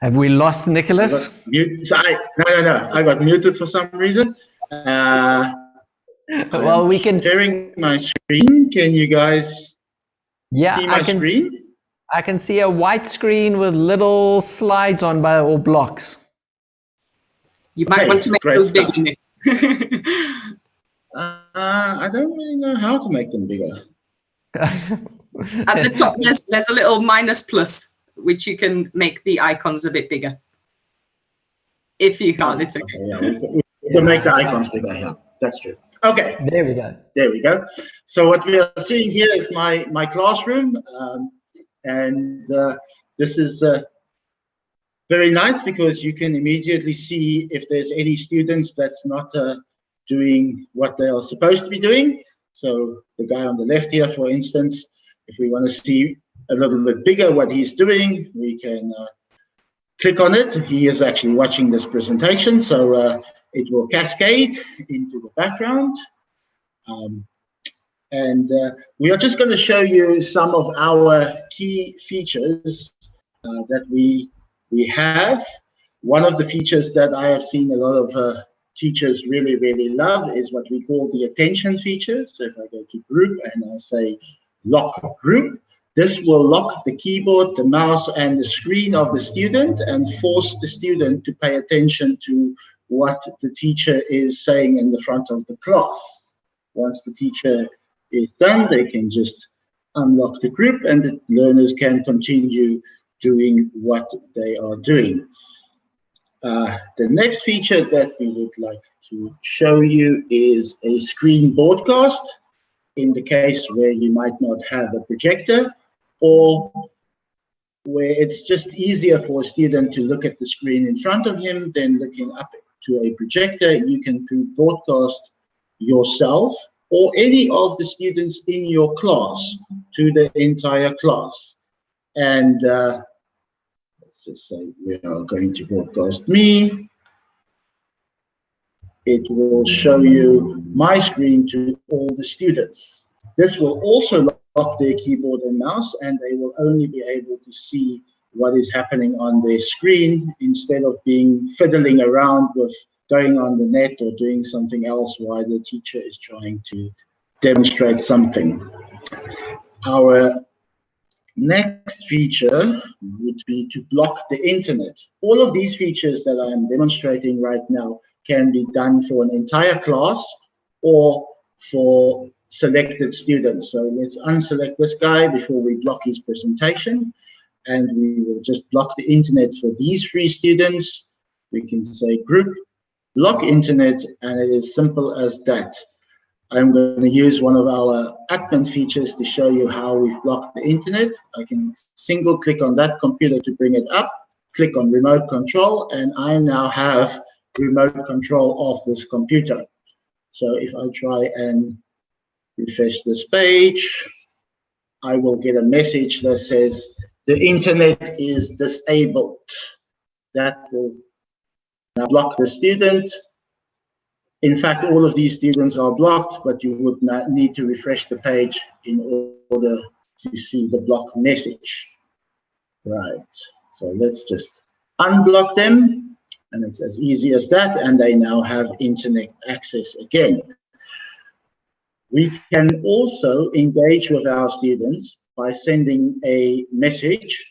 Have we lost Nicholas? No, I got muted for some reason. Well, we can sharing my screen. Can you guys see my screen? I can see a white screen with little slides on or blocks. You might want to make those bigger. I don't really know how to make them bigger. At the top, there's a little minus plus, which you can make the icons a bit bigger. If you can't, it's okay. Yeah, we can make the icons bigger. Yeah, that's true. Okay. There we go. There we go. So what we are seeing here is my classroom. And this is very nice because you can immediately see if there's any students that's not doing what they are supposed to be doing. So the guy on the left here, for instance, if we want to see a little bit bigger what he's doing, we can click on it. He is actually watching this presentation, so it will cascade into the background. And we are just going to show you some of our key features that we have. One of the features that I have seen a lot of teachers really, really love is what we call the attention feature. So if I go to group and I say lock group, this will lock the keyboard, the mouse, and the screen of the student and force the student to pay attention to what the teacher is saying in the front of the class. Once the teacher is done, they can just unlock the group and the learners can continue doing what they are doing. The next feature that we would like to show you is a screen broadcast in the case where you might not have a projector, or where it's just easier for a student to look at the screen in front of him than looking up to a projector. You can broadcast yourself or any of the students in your class to the entire class. And let's just say we are going to broadcast me. It will show you my screen to all the students. This will also block their keyboard and mouse, and they will only be able to see what is happening on their screen instead of being fiddling around with going on the net or doing something else while the teacher is trying to demonstrate something. Our next feature would be to block the internet. All of these features that I am demonstrating right now can be done for an entire class or for selected students. So let's unselect this guy before we block his presentation, and we will just block the internet for these 3 students. We can say group block internet, and it is simple as that. I'm going to use one of our admin features to show you how we've blocked the internet. I can single click on that computer to bring it up, click on remote control, and I now have remote control of this computer. So if I try and refresh this page, I will get a message that says the internet is disabled. That will now block the student. In fact, all of these students are blocked, but you would not need to refresh the page in order to see the block message. Right, so let's just unblock them, and it's as easy as that, and they now have internet access again. We can also engage with our students by sending a message.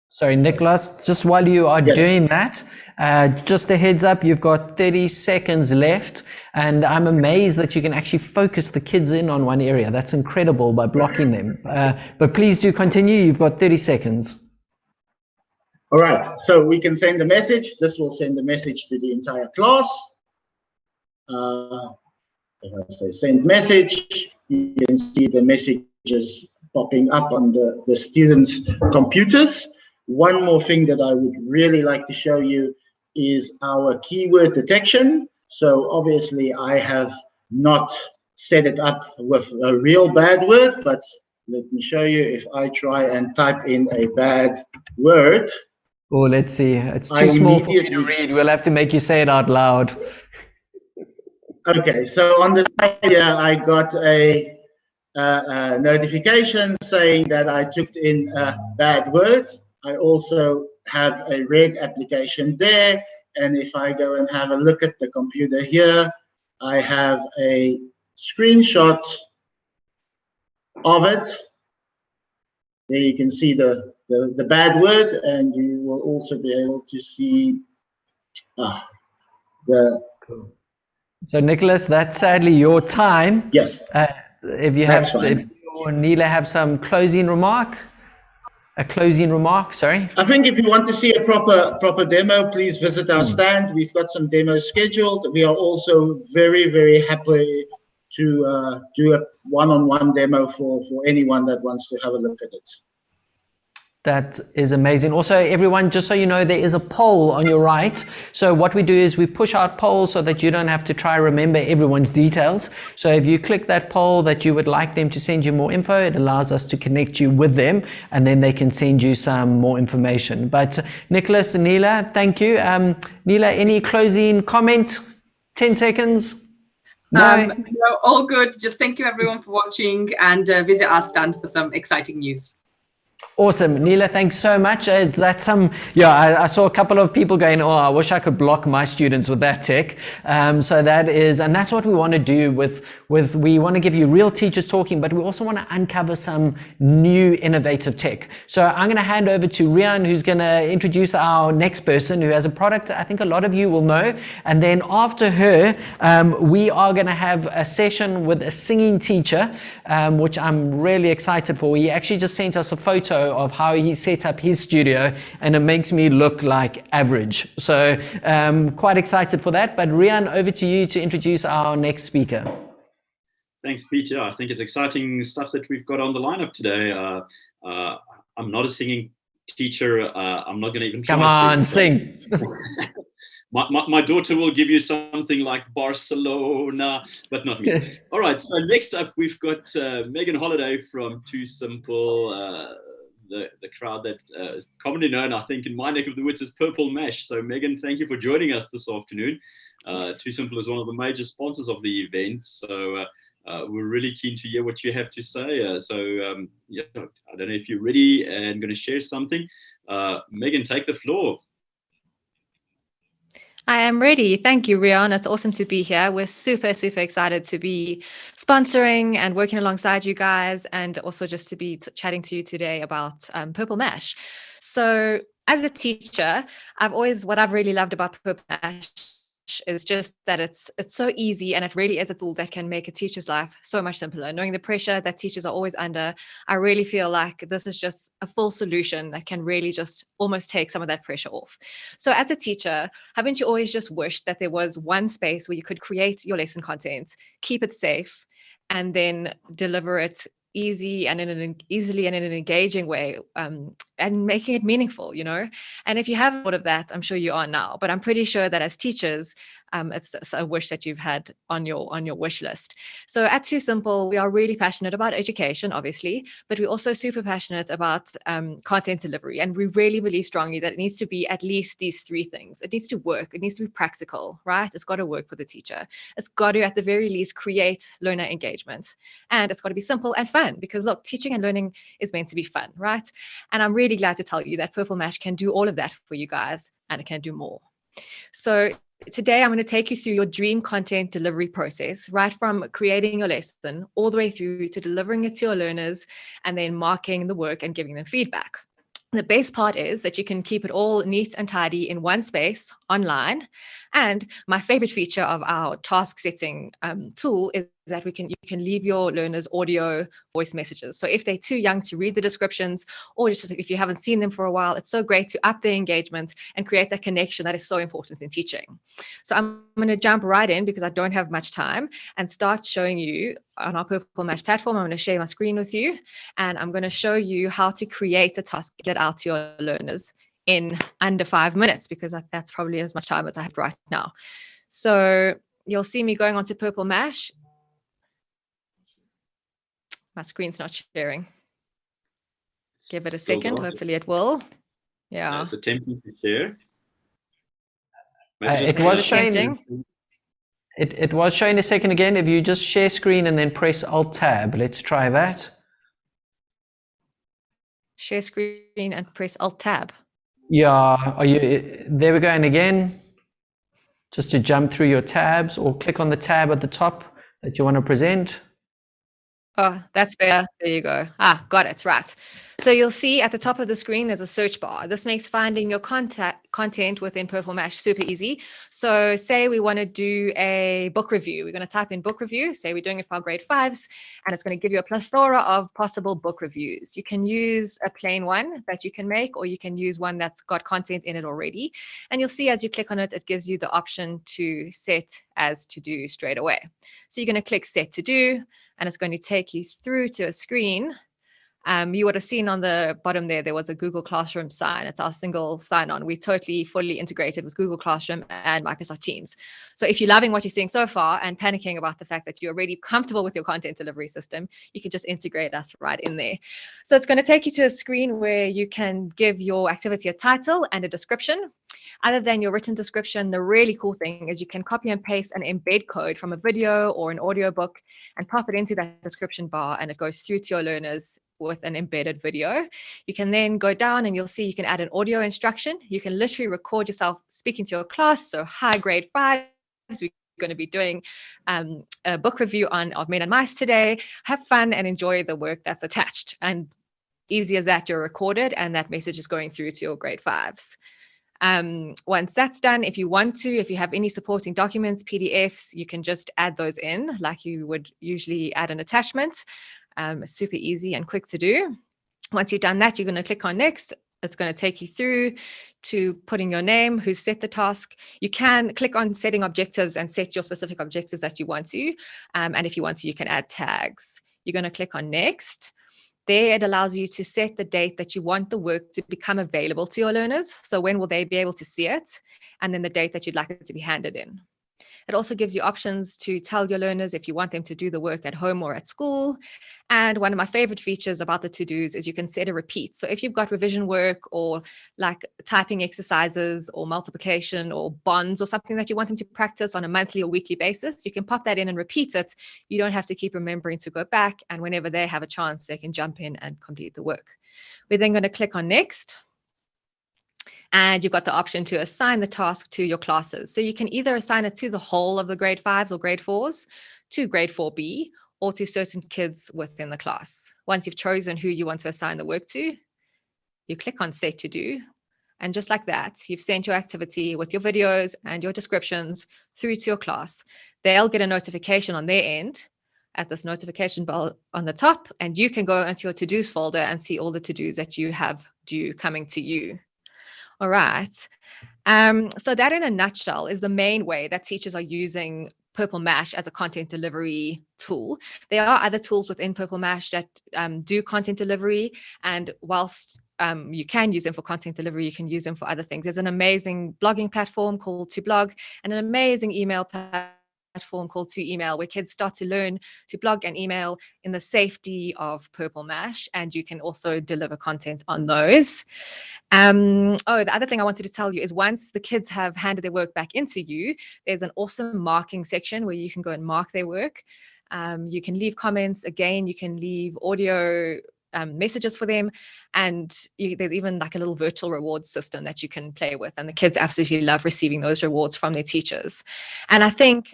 Sorry, Nicholas, just while you are doing that, just a heads up, you've got 30 seconds left, and I'm amazed that you can actually focus the kids in on one area. That's incredible by blocking them. But please do continue. You've got 30 seconds. All right, so we can send a message. This will send a message to the entire class. If I say send message, you can see the messages popping up on the students' computers. One more thing that I would really like to show you is our keyword detection. So obviously I have not set it up with a real bad word, but let me show you. If I try and type in a bad word. Oh, let's see. It's too small for me to read. We'll have to make you say it out loud. Okay, so on the side here, I got a notification saying that I took in a bad word. I also have a red application there, and if I go and have a look at the computer here, I have a screenshot of it. There you can see the bad word, and you will also be able to see the... So Nicholas, that's sadly your time. Yes. If you have, if you or Neela have some closing remark. A closing remark, sorry. I think if you want to see a proper demo, please visit our stand. We've got some demos scheduled. We are also very, very happy to do a one-on-one demo for anyone that wants to have a look at it. That is amazing. Also, everyone, just so you know, there is a poll on your right. So what we do is we push out polls so that you don't have to try remember everyone's details. So if you click that poll that you would like them to send you more info, it allows us to connect you with them, and then they can send you some more information. But Nicholas and Neela, thank you. Neela, any closing comment? 10 seconds? No? No, all good. Just thank you everyone for watching, and visit our stand for some exciting news. Awesome. Neela, thanks so much. That's I saw a couple of people going, oh, I wish I could block my students with that tech. So that is, and that's what we want to do with we want to give you real teachers talking, but we also want to uncover some new innovative tech. So I'm going to hand over to Rian, who's going to introduce our next person who has a product I think a lot of you will know. And then after her, we are going to have a session with a singing teacher, which I'm really excited for. He actually just sent us a photo of how he set up his studio, and it makes me look like average. So quite excited for that. But Rian, over to you to introduce our next speaker. Thanks, Peter. I think it's exciting stuff that we've got on the lineup today. I'm not a singing teacher. I'm not going to even try. Come on, sing. My daughter will give you something like Barcelona, but not me. All right, so next up we've got Megan Holliday from Too Simple, the crowd that is commonly known, I think, in my neck of the woods as Purple Mash. So Megan, thank you for joining us this afternoon. Too Simple is one of the major sponsors of the event. So We're really keen to hear what you have to say. Yeah, I don't know if you're ready and going to share something. Megan, take the floor. I am ready. Thank you, Rion. It's awesome to be here. We're super, super excited to be sponsoring and working alongside you guys, and also just to be chatting to you today about Purple Mash. So as a teacher, what I've really loved about Purple Mash is just that it's so easy, and it really is a tool that can make a teacher's life so much simpler. Knowing the pressure that teachers are always under, I really feel like this is just a full solution that can really just almost take some of that pressure off. So as a teacher, haven't you always just wished that there was one space where you could create your lesson content, keep it safe, and then deliver it easily and in an engaging way, and making it meaningful, And if you haven't thought of that, I'm sure you are now, but I'm pretty sure that as teachers, it's a wish that you've had on your wish list. So at Too Simple, we are really passionate about education, obviously, but we're also super passionate about content delivery, and we really believe strongly that it needs to be at least these three things. It needs to work. It needs to be practical, right? It's got to work for the teacher. It's got to, at the very least, create learner engagement, and it's got to be simple and fun, because look, teaching and learning is meant to be fun, right? And I'm really glad to tell you that Purple Mash can do all of that for you guys, and it can do more. So today I'm going to take you through your dream content delivery process, right from creating your lesson all the way through to delivering it to your learners and then marking the work and giving them feedback. The best part is that you can keep it all neat and tidy in one space online. And my favorite feature of our task setting tool is that you can leave your learners audio voice messages. So if they're too young to read the descriptions, or just if you haven't seen them for a while, it's so great to up their engagement and create that connection that is so important in teaching. So I'm going to jump right in, because I don't have much time, and start showing you on our Purple Mash platform. I'm going to share my screen with you, and I'm going to show you how to create a task, get it out to your learners in under 5 minutes, because that's probably as much time as I have right now. So you'll see me going onto Purple Mash. My screen's not sharing. Give it a second. Hopefully it will. Yeah. It's attempting to share. It was showing. It was showing a second again. If you just share screen and then press Alt Tab, let's try that. Share screen and press Alt Tab. Yeah, there we go. And again, just to jump through your tabs, or click on the tab at the top that you want to present. Oh, that's better. There you go. Got it. Right. So you'll see at the top of the screen, there's a search bar. This makes finding your content within Purple Mash super easy. So say we want to do a book review. We're going to type in book review. Say we're doing it for our grade 5s, and it's going to give you a plethora of possible book reviews. You can use a plain one that you can make, or you can use one that's got content in it already. And you'll see as you click on it, it gives you the option to set as to do straight away. So you're going to click set to do, and it's going to take you through to a screen. You would have seen on the bottom there was a Google Classroom sign. It's our single sign-on. We're totally fully integrated with Google Classroom and Microsoft Teams. So if you're loving what you're seeing so far and panicking about the fact that you're already comfortable with your content delivery system, you can just integrate us right in there. So it's going to take you to a screen where you can give your activity a title and a description. Other than your written description, the really cool thing is you can copy and paste an embed code from a video or an audio book and pop it into that description bar, and it goes through to your learners with an embedded video. You can then go down and you'll see you can add an audio instruction. You can literally record yourself speaking to your class. So high grade 5s, we're going to be doing a book review of Men and Mice today. Have fun and enjoy the work that's attached. And easy as that, you're recorded and that message is going through to your grade 5s. Once that's done, if you have any supporting documents, PDFs, you can just add those in like you would usually add an attachment. Super easy and quick to do. Once you've done that, you're going to click on next. It's going to take you through to putting your name, who set the task. You can click on setting objectives and set your specific objectives that you want to. And if you want to, you can add tags. You're going to click on next. There, it allows you to set the date that you want the work to become available to your learners. So when will they be able to see it? And then the date that you'd like it to be handed in. It also gives you options to tell your learners if you want them to do the work at home or at school. And one of my favorite features about the to-dos is you can set a repeat. So if you've got revision work or like typing exercises or multiplication or bonds or something that you want them to practice on a monthly or weekly basis, you can pop that in and repeat it. You don't have to keep remembering to go back. And whenever they have a chance, they can jump in and complete the work. We're then going to click on next. And you've got the option to assign the task to your classes. So you can either assign it to the whole of the grade 5s or grade 4s, to grade 4B, or to certain kids within the class. Once you've chosen who you want to assign the work to, you click on Set to Do. And just like that, you've sent your activity with your videos and your descriptions through to your class. They'll get a notification on their end at this notification bell on the top, and you can go into your to-dos folder and see all the to-dos that you have due coming to you. All right. So that in a nutshell is the main way that teachers are using Purple Mash as a content delivery tool. There are other tools within Purple Mash that do content delivery. And whilst you can use them for content delivery, you can use them for other things. There's an amazing blogging platform called To Blog and an amazing email platform called To Email, where kids start to learn to blog and email in the safety of Purple Mash, and you can also deliver content on those. The other thing I wanted to tell you is once the kids have handed their work back into you, there's an awesome marking section where you can go and mark their work. You can leave comments. Again, you can leave audio messages for them, and there's even like a little virtual reward system that you can play with, and the kids absolutely love receiving those rewards from their teachers. And I think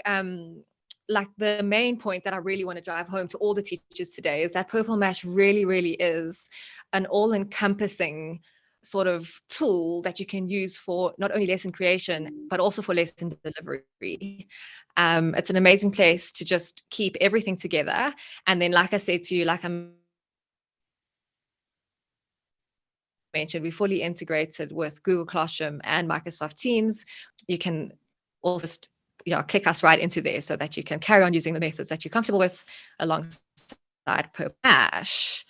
like the main point that I really want to drive home to all the teachers today is that Purple Mash really, really is an all-encompassing sort of tool that you can use for not only lesson creation, but also for lesson delivery. It's an amazing place to just keep everything together. And then, like I said to you, like I mentioned, we fully integrated with Google Classroom and Microsoft Teams. You can also click us right into there so that you can carry on using the methods that you're comfortable with alongside Purple Mash.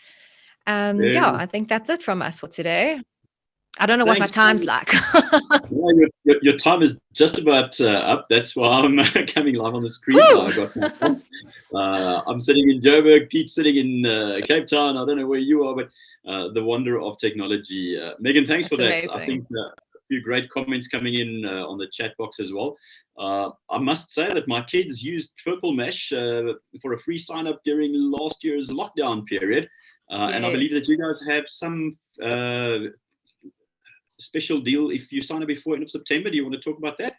I think that's it from us for today. I don't know what my time's like. Your time is just about up. That's why I'm coming live on the screen. I'm sitting in Joburg, Pete's sitting in Cape Town. I don't know where you are, but the wonder of technology. Megan, thanks for that. Amazing. I think a few great comments coming in on the chat box as well. I must say that my kids used Purple Mash for a free sign up during last year's lockdown period. Yes. And I believe that you guys have some special deal if you sign up before end of September. Do you want to talk about that?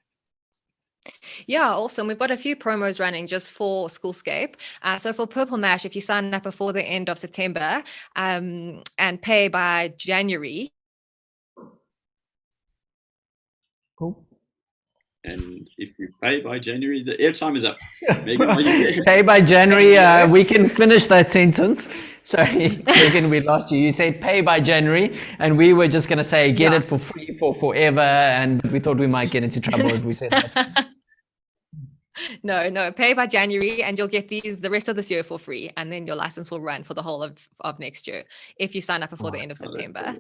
Yeah, awesome. We've got a few promos running just for Schoolscape. So for Purple Mash, if you sign up before the end of September and pay by January. Cool. And if you pay by January, the airtime is up. Megan, pay by January, we can finish that sentence. Sorry, Megan, we lost you. You said pay by January, and we were just going to say get it for free for forever, and we thought we might get into trouble if we said that. No, pay by January and you'll get the rest of this year for free, and then your license will run for the whole of next year if you sign up before the end of September.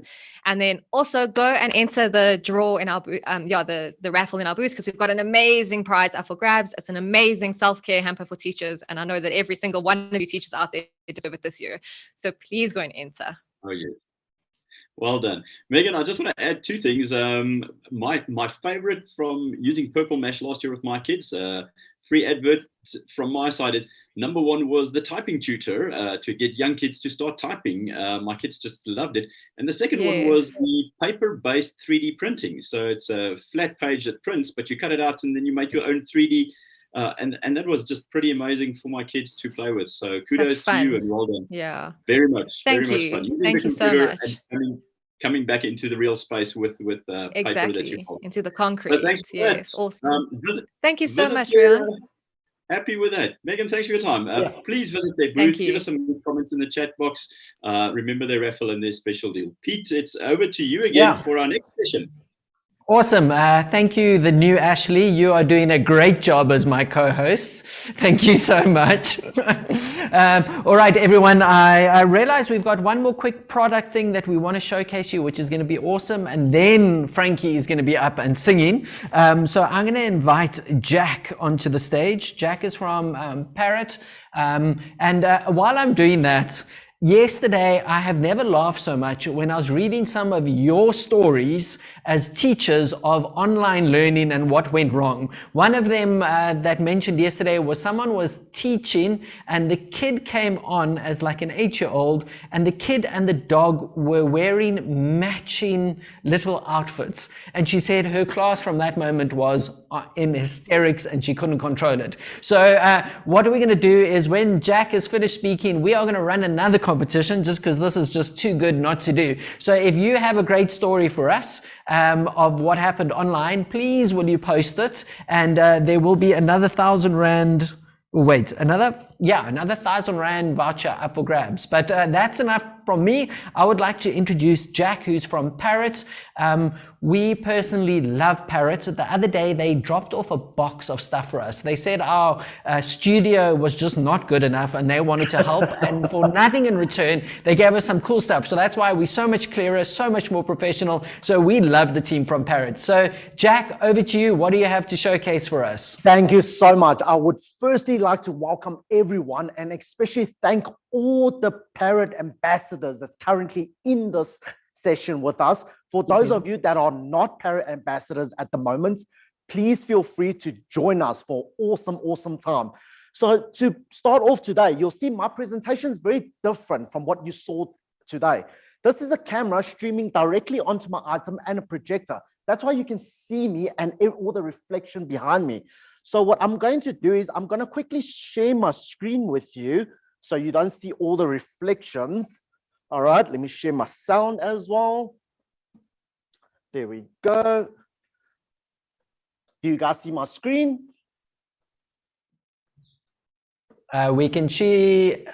And then also go and enter the draw in our the raffle in our booth, because we've got an amazing prize up for grabs. It's an amazing self-care hamper for teachers, and I know that every single one of you teachers out there deserve it this year. So please go and enter. Oh yes. Well done. Megan, I just want to add two things. My favorite from using Purple Mash last year with my kids, free advert from my side, is number one was the typing tutor to get young kids to start typing. My kids just loved it. And the second one was the paper-based 3D printing. So it's a flat page that prints, but you cut it out and then you make your own 3D. And that was just pretty amazing for my kids to play with. So kudos to you and well done. Yeah. Very much. Thank very you. Much fun. Thank you so much. And coming back into the real space with paper that you hold. Into the concrete. Yes, awesome. Thank you so much, Rian. Rian. Happy with that. Megan, thanks for your time. Please visit their booth. Give us some comments in the chat box. Remember their raffle and their special deal. Pete, it's over to you again for our next session. Awesome. Thank you, the new Ashley. You are doing a great job as my co-host. Thank you so much. All right, everyone. I realize we've got one more quick product thing that we want to showcase you, which is going to be awesome. And then Frankie is going to be up and singing. So I'm going to invite Jack onto the stage. Jack is from Parrot. While I'm doing that, yesterday, I have never laughed so much when I was reading some of your stories as teachers of online learning and what went wrong. One of them that mentioned yesterday was someone was teaching and the kid came on as like an 8-year-old, and the kid and the dog were wearing matching little outfits. And she said her class from that moment was in hysterics and she couldn't control it. So what we're going to do is when Jack is finished speaking, we are going to run another competition just because this is just too good not to do. So if you have a great story for us of what happened online, please will you post it, and there will be another R1,000 another 1,000 Rand voucher up for grabs. But that's enough from me. I would like to introduce Jack, who's from Parrot. We personally love Parrot. The other day, they dropped off a box of stuff for us. They said our studio was just not good enough and they wanted to help. And for nothing in return, they gave us some cool stuff. So that's why we're so much clearer, so much more professional. So we love the team from Parrot. So Jack, over to you. What do you have to showcase for us? Thank you so much. I would firstly like to welcome everyone and especially thank all the Parrot ambassadors that's currently in this session with us. For those of you that are not Parrot ambassadors at the moment, please feel free to join us for awesome time. So to start off today, you'll see my presentation is very different from what you saw today. This is a camera streaming directly onto my item and a projector. That's why you can see me and all the reflection behind me. So what I'm going to do is I'm going to quickly share my screen with you so you don't see all the reflections. All right, let me share my sound as well. There we go. Do you guys see my screen? We can see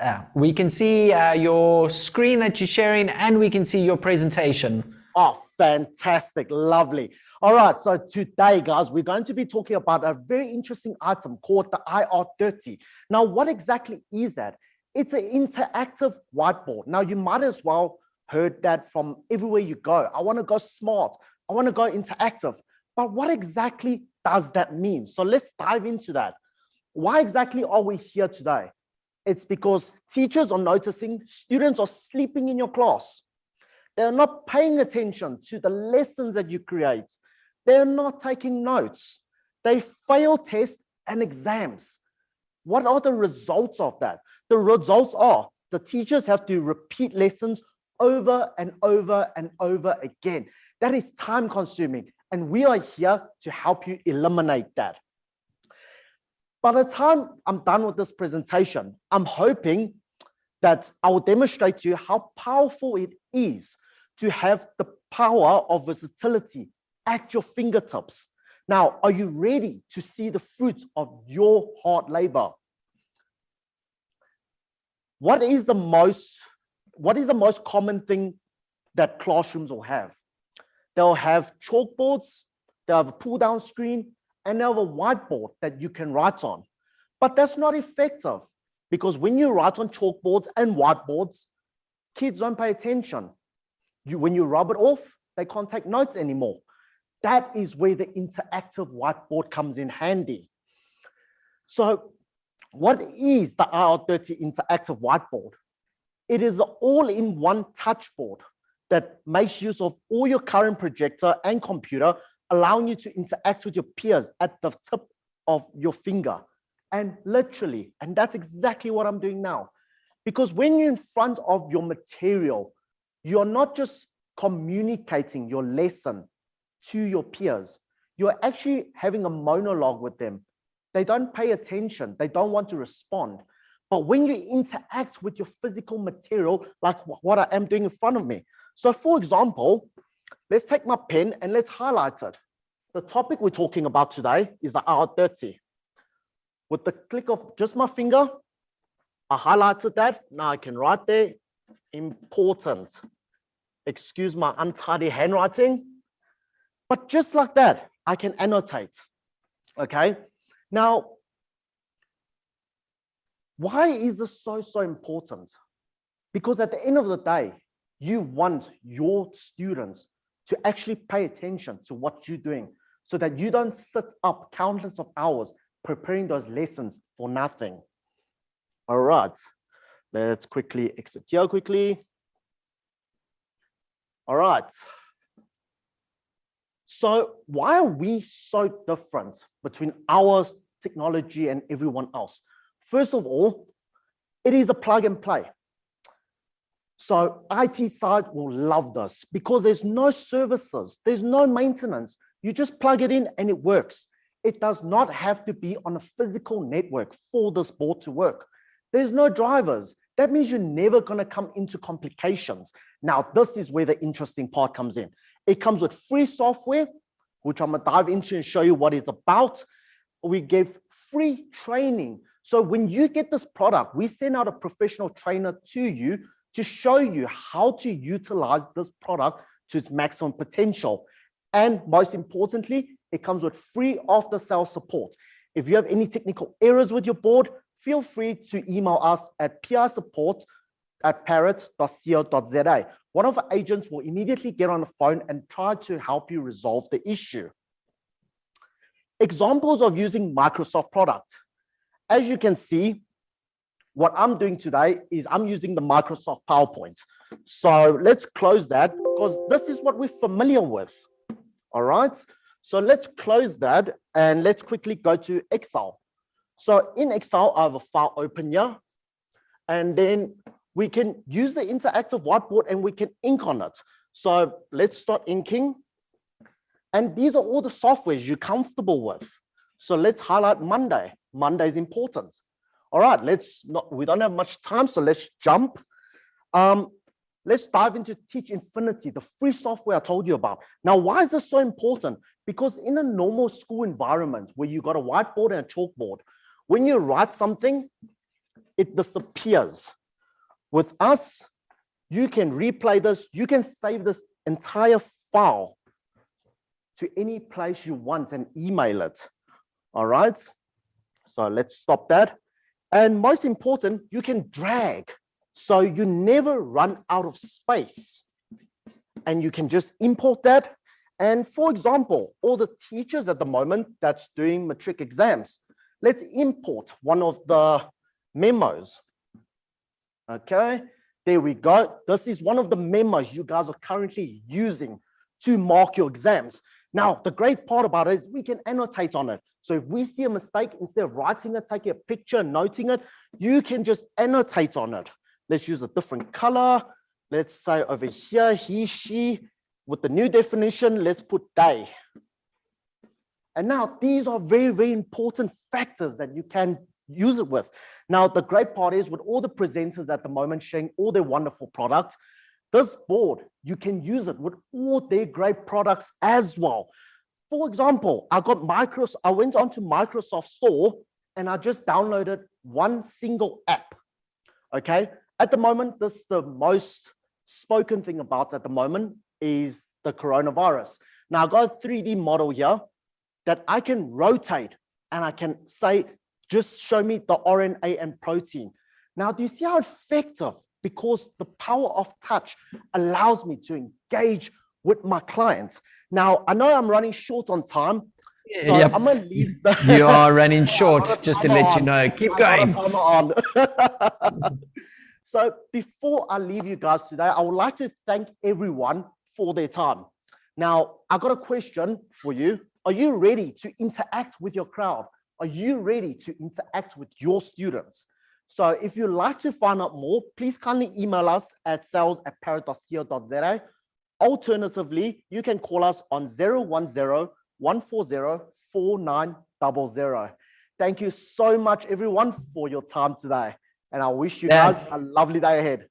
your screen that you're sharing, and we can see your presentation. Oh, fantastic, lovely. All right, so today, guys, we're going to be talking about a very interesting item called the IR30. Now, what exactly is that? It's an interactive whiteboard. Now, you might as well heard that from everywhere you go. I want to go smart. I want to go interactive. But what exactly does that mean? So let's dive into that. Why exactly are we here today? It's because teachers are noticing students are sleeping in your class. They're not paying attention to the lessons that you create. They're not taking notes. They fail tests and exams. What are the results of that? The results are the teachers have to repeat lessons over and over and over again. That is time consuming, and we are here to help you eliminate that. By the time I'm done with this presentation, I'm hoping that I will demonstrate to you how powerful it is to have the power of versatility at your fingertips. Now, are you ready to see the fruits of your hard labor? What is the most common thing that classrooms will have? They'll have chalkboards, they'll have a pull-down screen, and they'll have a whiteboard that you can write on. But that's not effective because when you write on chalkboards and whiteboards, kids don't pay attention. When you rub it off, they can't take notes anymore. That is where the interactive whiteboard comes in handy. So what is the IR30 interactive whiteboard? It is an all-in-one touch board that makes use of all your current projector and computer, allowing you to interact with your peers at the tip of your finger. And literally, and that's exactly what I'm doing now. Because when you're in front of your material, you're not just communicating your lesson to your peers. You're actually having a monologue with them. They don't pay attention. They don't want to respond. But when you interact with your physical material, like what I am doing in front of me. So for example, let's take my pen and let's highlight it. The topic we're talking about today is the IR30. With the click of just my finger, I highlighted that. Now I can write there, important. Excuse my untidy handwriting. But just like that, I can annotate. Okay. Now, why is this so important? Because at the end of the day, you want your students to actually pay attention to what you're doing so that you don't sit up countless of hours preparing those lessons for nothing. All right, let's quickly exit here quickly. All right. So why are we so different between our technology and everyone else? First of all, it is a plug and play. So IT side will love this because there's no services, there's no maintenance. You just plug it in and it works. It does not have to be on a physical network for this board to work. There's no drivers. That means you're never going to come into complications. Now, this is where the interesting part comes in. It comes with free software, which I'm going to dive into and show you what it's about. We give free training. So when you get this product, we send out a professional trainer to you to show you how to utilize this product to its maximum potential. And most importantly, it comes with free after-sales support. If you have any technical errors with your board, feel free to email us at prsupport@parrot.co.za. One of our agents will immediately get on the phone and try to help you resolve the issue. Examples of using Microsoft product. As you can see, what I'm doing today is I'm using the Microsoft PowerPoint. So let's close that because this is what we're familiar with. All right. So let's close that and let's quickly go to Excel. So in Excel, I have a file open here, and then we can use the interactive whiteboard and we can ink on it. So let's start inking. And these are all the softwares you're comfortable with. So let's highlight Monday. Monday is important. All right, we don't have much time, so let's jump. Let's dive into Teach Infinity, the free software I told you about. Now, why is this so important? Because in a normal school environment where you got a whiteboard and a chalkboard, when you write something, it disappears. With us, you can replay this, you can save this entire file to any place you want and email it. All right, so let's stop that. And most important, you can drag. So you never run out of space. And you can just import that. And for example, all the teachers at the moment that's doing matric exams, let's import one of the memos. Okay, there we go. This is one of the memos you guys are currently using to mark your exams. Now, the great part about it is we can annotate on it. So if we see a mistake, instead of writing it, taking a picture, noting it, you can just annotate on it. Let's use a different color. Let's say over here, he, she. With the new definition, let's put they. And now these are very, very important factors that you can use it with. Now, the great part is with all the presenters at the moment sharing all their wonderful products, this board, you can use it with all their great products as well. For example, I went onto Microsoft Store and I just downloaded one single app. Okay. At the moment, this is the most spoken thing about at the moment is the coronavirus. Now I've got a 3D model here that I can rotate and I can say, just show me the RNA and protein. Now, do you see how effective? Because the power of touch allows me to engage with my clients. Now, I know I'm running short on time, so yep. I'm going to leave the You are running short, just to let you know. Keep going. So before I leave you guys today, I would like to thank everyone for their time. Now, I got a question for you. Are you ready to interact with your crowd? Are you ready to interact with your students? So if you'd like to find out more, please kindly email us at sales@parrot.co.za. Alternatively, you can call us on 010-140-4900. Thank you so much, everyone, for your time today. And I wish you guys a lovely day ahead.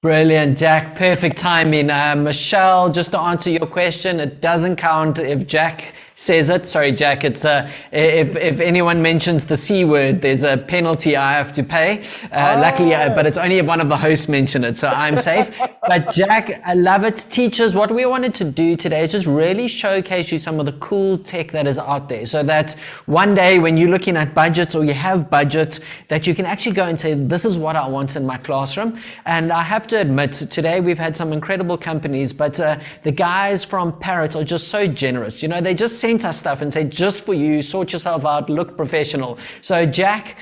Brilliant, Jack. Perfect timing. Michelle, just to answer your question, it doesn't count if Jack says it. Sorry, Jack, it's if anyone mentions the C word, there's a penalty I have to pay. Luckily, but it's only if one of the hosts mention it, so I'm safe. But Jack, I love it. Teachers, what we wanted to do today is just really showcase you some of the cool tech that is out there, so that one day when you're looking at budgets or you have budget, that you can actually go and say, this is what I want in my classroom. And I have to admit, today we've had some incredible companies, but the guys from Parrot are just so generous. You know, they just sent us stuff and said, just for you, sort yourself out, look professional. So Jack,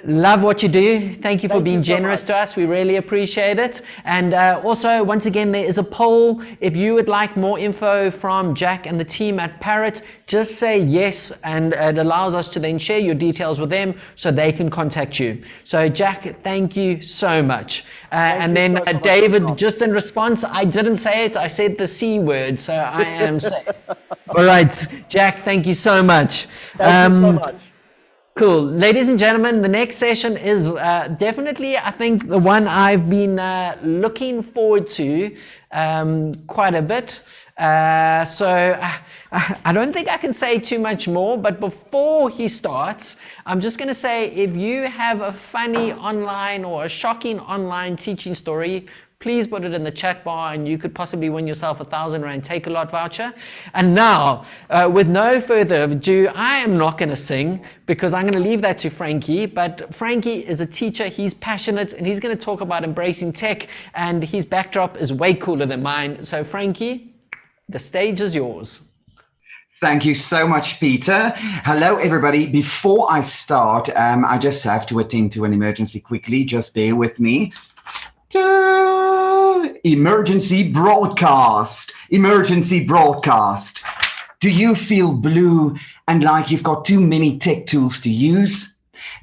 love what you do. Thank you for being generous to us. We really appreciate it. And also, once again, there is a poll. If you would like more info from Jack and the team at Parrot, just say yes, and it allows us to then share your details with them so they can contact you. So Jack, thank you so much. And then David, just in response, I didn't say it, I said the C word, so I am safe. All right, Jack, thank you so much. Thank you so much. Cool. Ladies and gentlemen, the next session is definitely, I think, the one I've been looking forward to quite a bit. So I don't think I can say too much more, but before he starts, I'm just going to say, if you have a funny online or a shocking online teaching story, please put it in the chat bar and you could possibly win yourself a 1,000 Rand Take a Lot voucher. And now, with no further ado, I am not going to sing because I'm going to leave that to Frankie. But Frankie is a teacher, he's passionate, and he's going to talk about embracing tech, and his backdrop is way cooler than mine. So Frankie, the stage is yours. Thank you so much, Peter. Hello, everybody. Before I start, I just have to attend to an emergency quickly. Just bear with me. Emergency broadcast. Emergency broadcast. Do you feel blue and like you've got too many tech tools to use?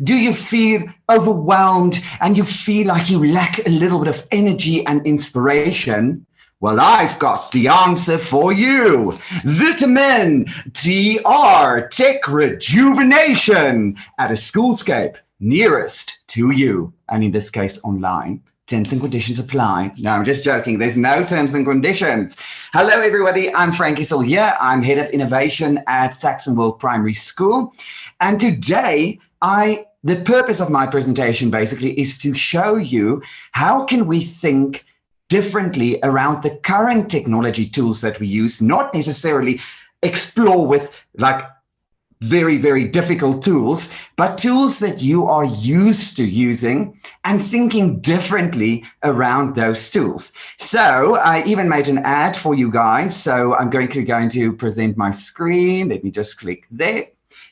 Do you feel overwhelmed and you feel like you lack a little bit of energy and inspiration? Well, I've got the answer for you. Vitamin TR, Tech Rejuvenation, at a Schoolscape nearest to you, and in this case online. Terms and conditions apply. No, I'm just joking. There's no terms and conditions. Hello, everybody. I'm Frankie Cilliers. I'm Head of Innovation at Saxonwold Primary School. And today, the purpose of my presentation basically is to show you how can we think differently around the current technology tools that we use, not necessarily explore with like very, very difficult tools, but tools that you are used to using and thinking differently around those tools. So I even made an ad for you guys. So I'm going to present my screen. Let me just click there.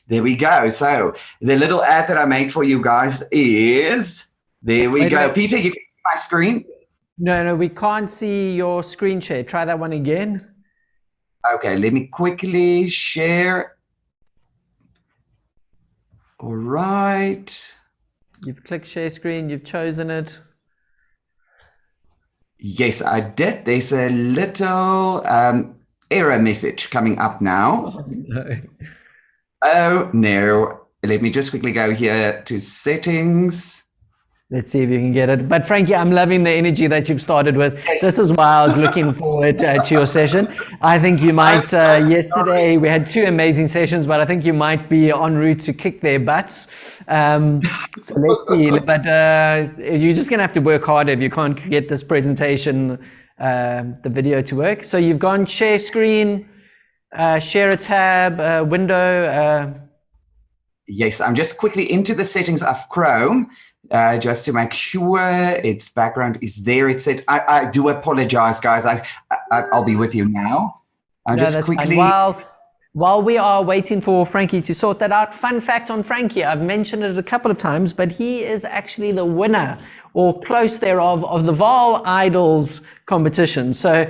There we go. So the little ad that I made for you guys is, there we go. Peter, you can see my screen? No, we can't see your screen share. Try that one again. Okay, let me quickly share. All right. You've clicked share screen, you've chosen it. Yes, I did. There's a little error message coming up now. Oh, no. Oh, no. Let me just quickly go here to settings. Let's see if you can get it. But Frankie, I'm loving the energy that you've started with. This is why I was looking forward to your session. I think you might, yesterday we had 2 amazing sessions, but I think you might be en route to kick their butts. So let's see. But you're just going to have to work harder if you can't get this presentation, the video to work. So you've gone share screen, share a tab, window. Yes, I'm just quickly into the settings of Chrome. Just to make sure its background is there. It said, I do apologize, guys. I'll be with you now. Just quickly. While we are waiting for Frankie to sort that out, fun fact on Frankie, I've mentioned it a couple of times, but he is actually the winner or close thereof of the Val Idols competition. So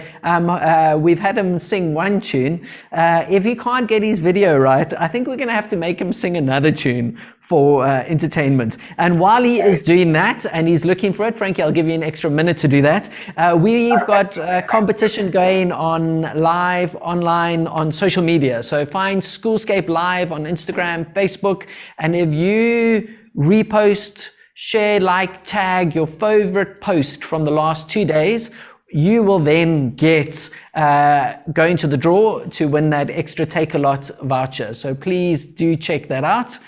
we've had him sing one tune. If he can't get his video right, I think we're going to have to make him sing another tune for entertainment. And while he is doing that and he's looking for it, Frankie, I'll give you an extra minute to do that. We've got a competition going on live online on social media. So find Schoolscape Live on Instagram, Facebook, and if you repost, share, like, tag your favorite post from the last 2 days, you will then get go into the draw to win that extra Take a Lot voucher. So please do check that out.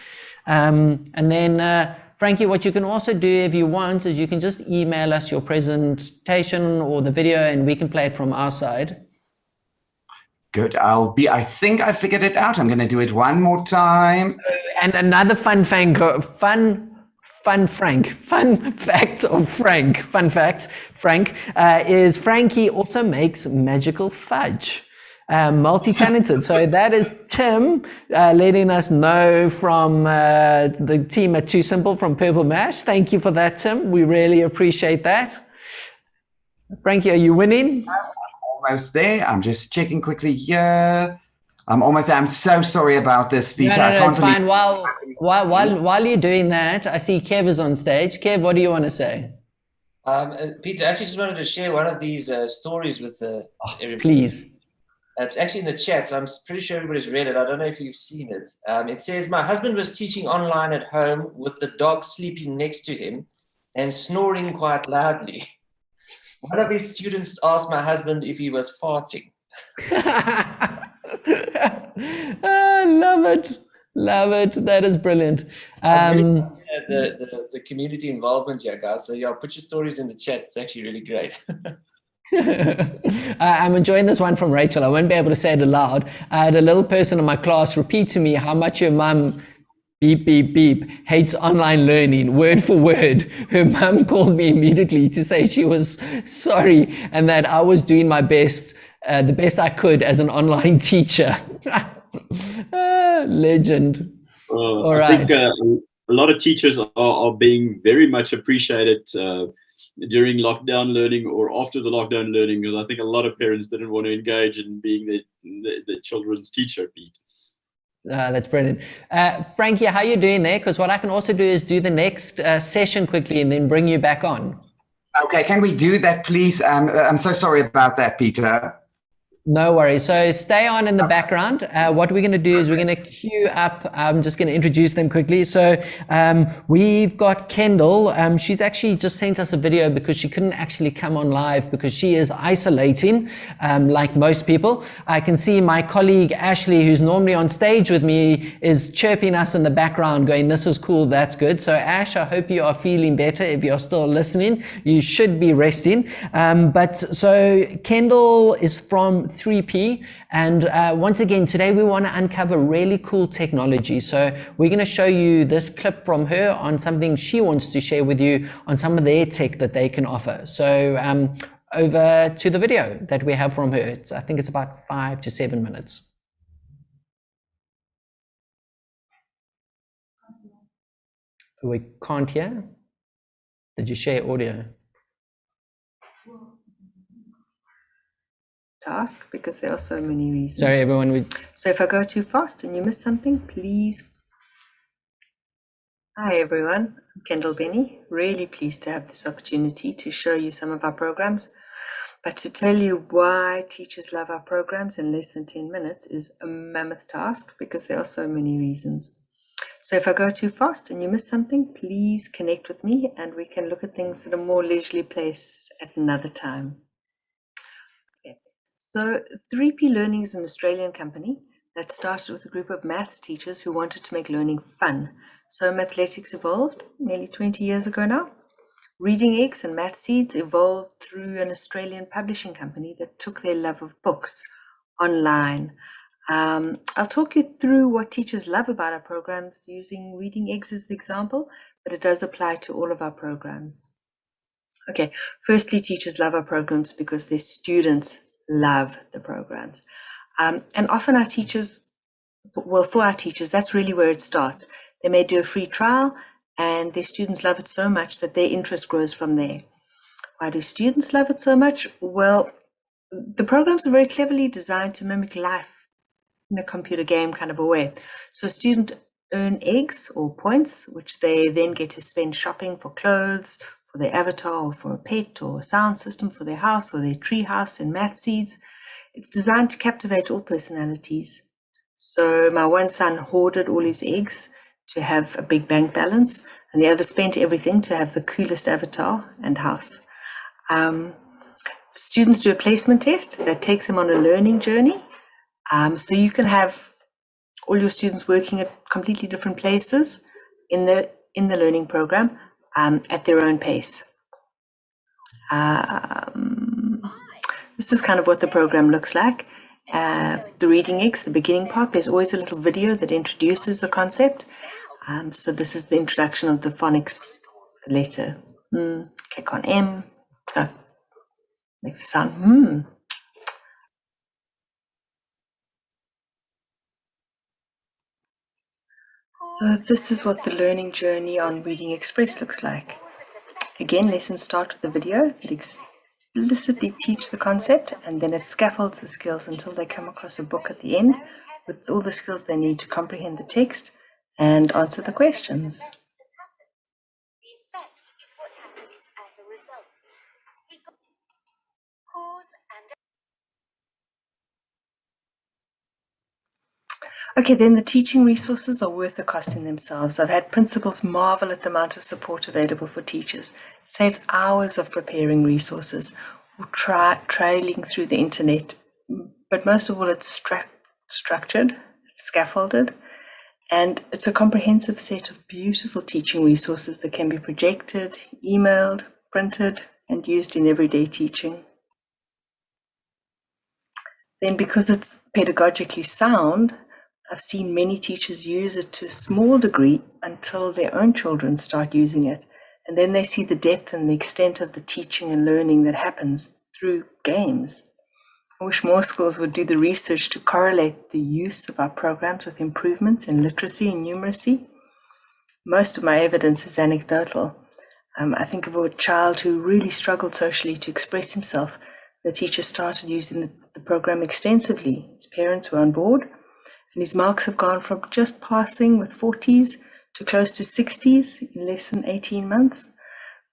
And then Frankie, what you can also do if you want is you can just email us your presentation or the video and we can play it from our side. Good. I think I figured it out. I'm going to do it one more time. And another fun fact of Frank, is Frankie also makes magical fudge. Multi-talented. So that is Tim letting us know from the team at Too Simple from Purple Mash. Thank you for that, Tim. We really appreciate that. Frankie, are you winning? I'm almost there. I'm just checking quickly here. I'm almost there. I'm so sorry about this, Peter. No, it's fine. While you're doing that, I see Kev is on stage. Kev, what do you want to say? Peter, I actually just wanted to share one of these stories with everybody. Please. It's actually in the chats. I'm pretty sure everybody's read it. I don't know if you've seen it. It says, my husband was teaching online at home with the dog sleeping next to him and snoring quite loudly. One of his students asked my husband if he was farting. I love it. Love it. That is brilliant. The community involvement here, guys. So yeah, put your stories in the chat. It's actually really great. I'm enjoying this one from Rachel. I won't be able to say it aloud. I had a little person in my class repeat to me how much her mum, beep, beep, beep, hates online learning, word for word. Her mum called me immediately to say she was sorry and that I was doing my best, the best I could as an online teacher. Legend. All right. I think a lot of teachers are being very much appreciated during lockdown learning or after the lockdown learning, because I think a lot of parents didn't want to engage in being the children's teacher, Pete. That's brilliant. Frankie, how are you doing there? Because what I can also do is do the next session quickly and then bring you back on. Okay, can we do that, please? I'm so sorry about that, Peter. No worries. So stay on in the background. What we're going to do is we're going to queue up. I'm just going to introduce them quickly. So we've got Kendall. She's actually just sent us a video because she couldn't actually come on live because she is isolating like most people. I can see my colleague Ashley, who's normally on stage with me, is chirping us in the background going, this is cool, that's good. So Ash, I hope you are feeling better. If you're still listening, you should be resting. But so Kendall is from 3P, and once again today we want to uncover really cool technology. So we're going to show you this clip from her on something she wants to share with you on some of their tech that they can offer. So over to the video that we have from her. I think it's about 5 to 7 minutes. We can't hear. Did you share audio? Task, because there are so many reasons. Sorry, everyone. So if I go too fast and you miss something, please. Hi, everyone. I'm Kendall Benny. Really pleased to have this opportunity to show you some of our programs. But to tell you why teachers love our programs in less than 10 minutes is a mammoth task, because there are so many reasons. So if I go too fast and you miss something, please connect with me and we can look at things at a more leisurely pace at another time. So 3P Learning is an Australian company that started with a group of maths teachers who wanted to make learning fun. So Mathletics evolved nearly 20 years ago now. Reading Eggs and Math Seeds evolved through an Australian publishing company that took their love of books online. I'll talk you through what teachers love about our programs using Reading Eggs as the example, but it does apply to all of our programs. Okay, firstly, teachers love our programs because their students love the programs. And often our teachers, well, for our teachers, that's really where it starts. They may do a free trial and their students love it so much that their interest grows from there. Why do students love it so much? Well, the programs are very cleverly designed to mimic life in a computer game kind of a way. So students earn eggs or points, which they then get to spend shopping for clothes, for their avatar, or for a pet, or a sound system for their house, or their tree house in Math Seeds. It's designed to captivate all personalities. So my one son hoarded all his eggs to have a big bank balance, and the other spent everything to have the coolest avatar and house. students do a placement test that takes them on a learning journey. So you can have all your students working at completely different places in the learning program at their own pace. This is kind of what the program looks like. The reading eggs, the beginning part, there's always a little video that introduces the concept. So this is the introduction of the phonics letter. Click on M. Oh, makes a sound. So this is what the learning journey on Reading Express looks like. Again, lessons start with the video that explicitly teach the concept, and then it scaffolds the skills until they come across a book at the end with all the skills they need to comprehend the text and answer the questions. Okay, then the teaching resources are worth the cost in themselves. I've had principals marvel at the amount of support available for teachers. It saves hours of preparing resources or trailing through the internet. But most of all, it's structured, scaffolded, and it's a comprehensive set of beautiful teaching resources that can be projected, emailed, printed, and used in everyday teaching. Then because it's pedagogically sound, I've seen many teachers use it to a small degree until their own children start using it. And then they see the depth and the extent of the teaching and learning that happens through games. I wish more schools would do the research to correlate the use of our programs with improvements in literacy and numeracy. Most of my evidence is anecdotal. I think of a child who really struggled socially to express himself. The teacher started using the program extensively. His parents were on board. And his marks have gone from just passing with 40s to close to 60s in less than 18 months.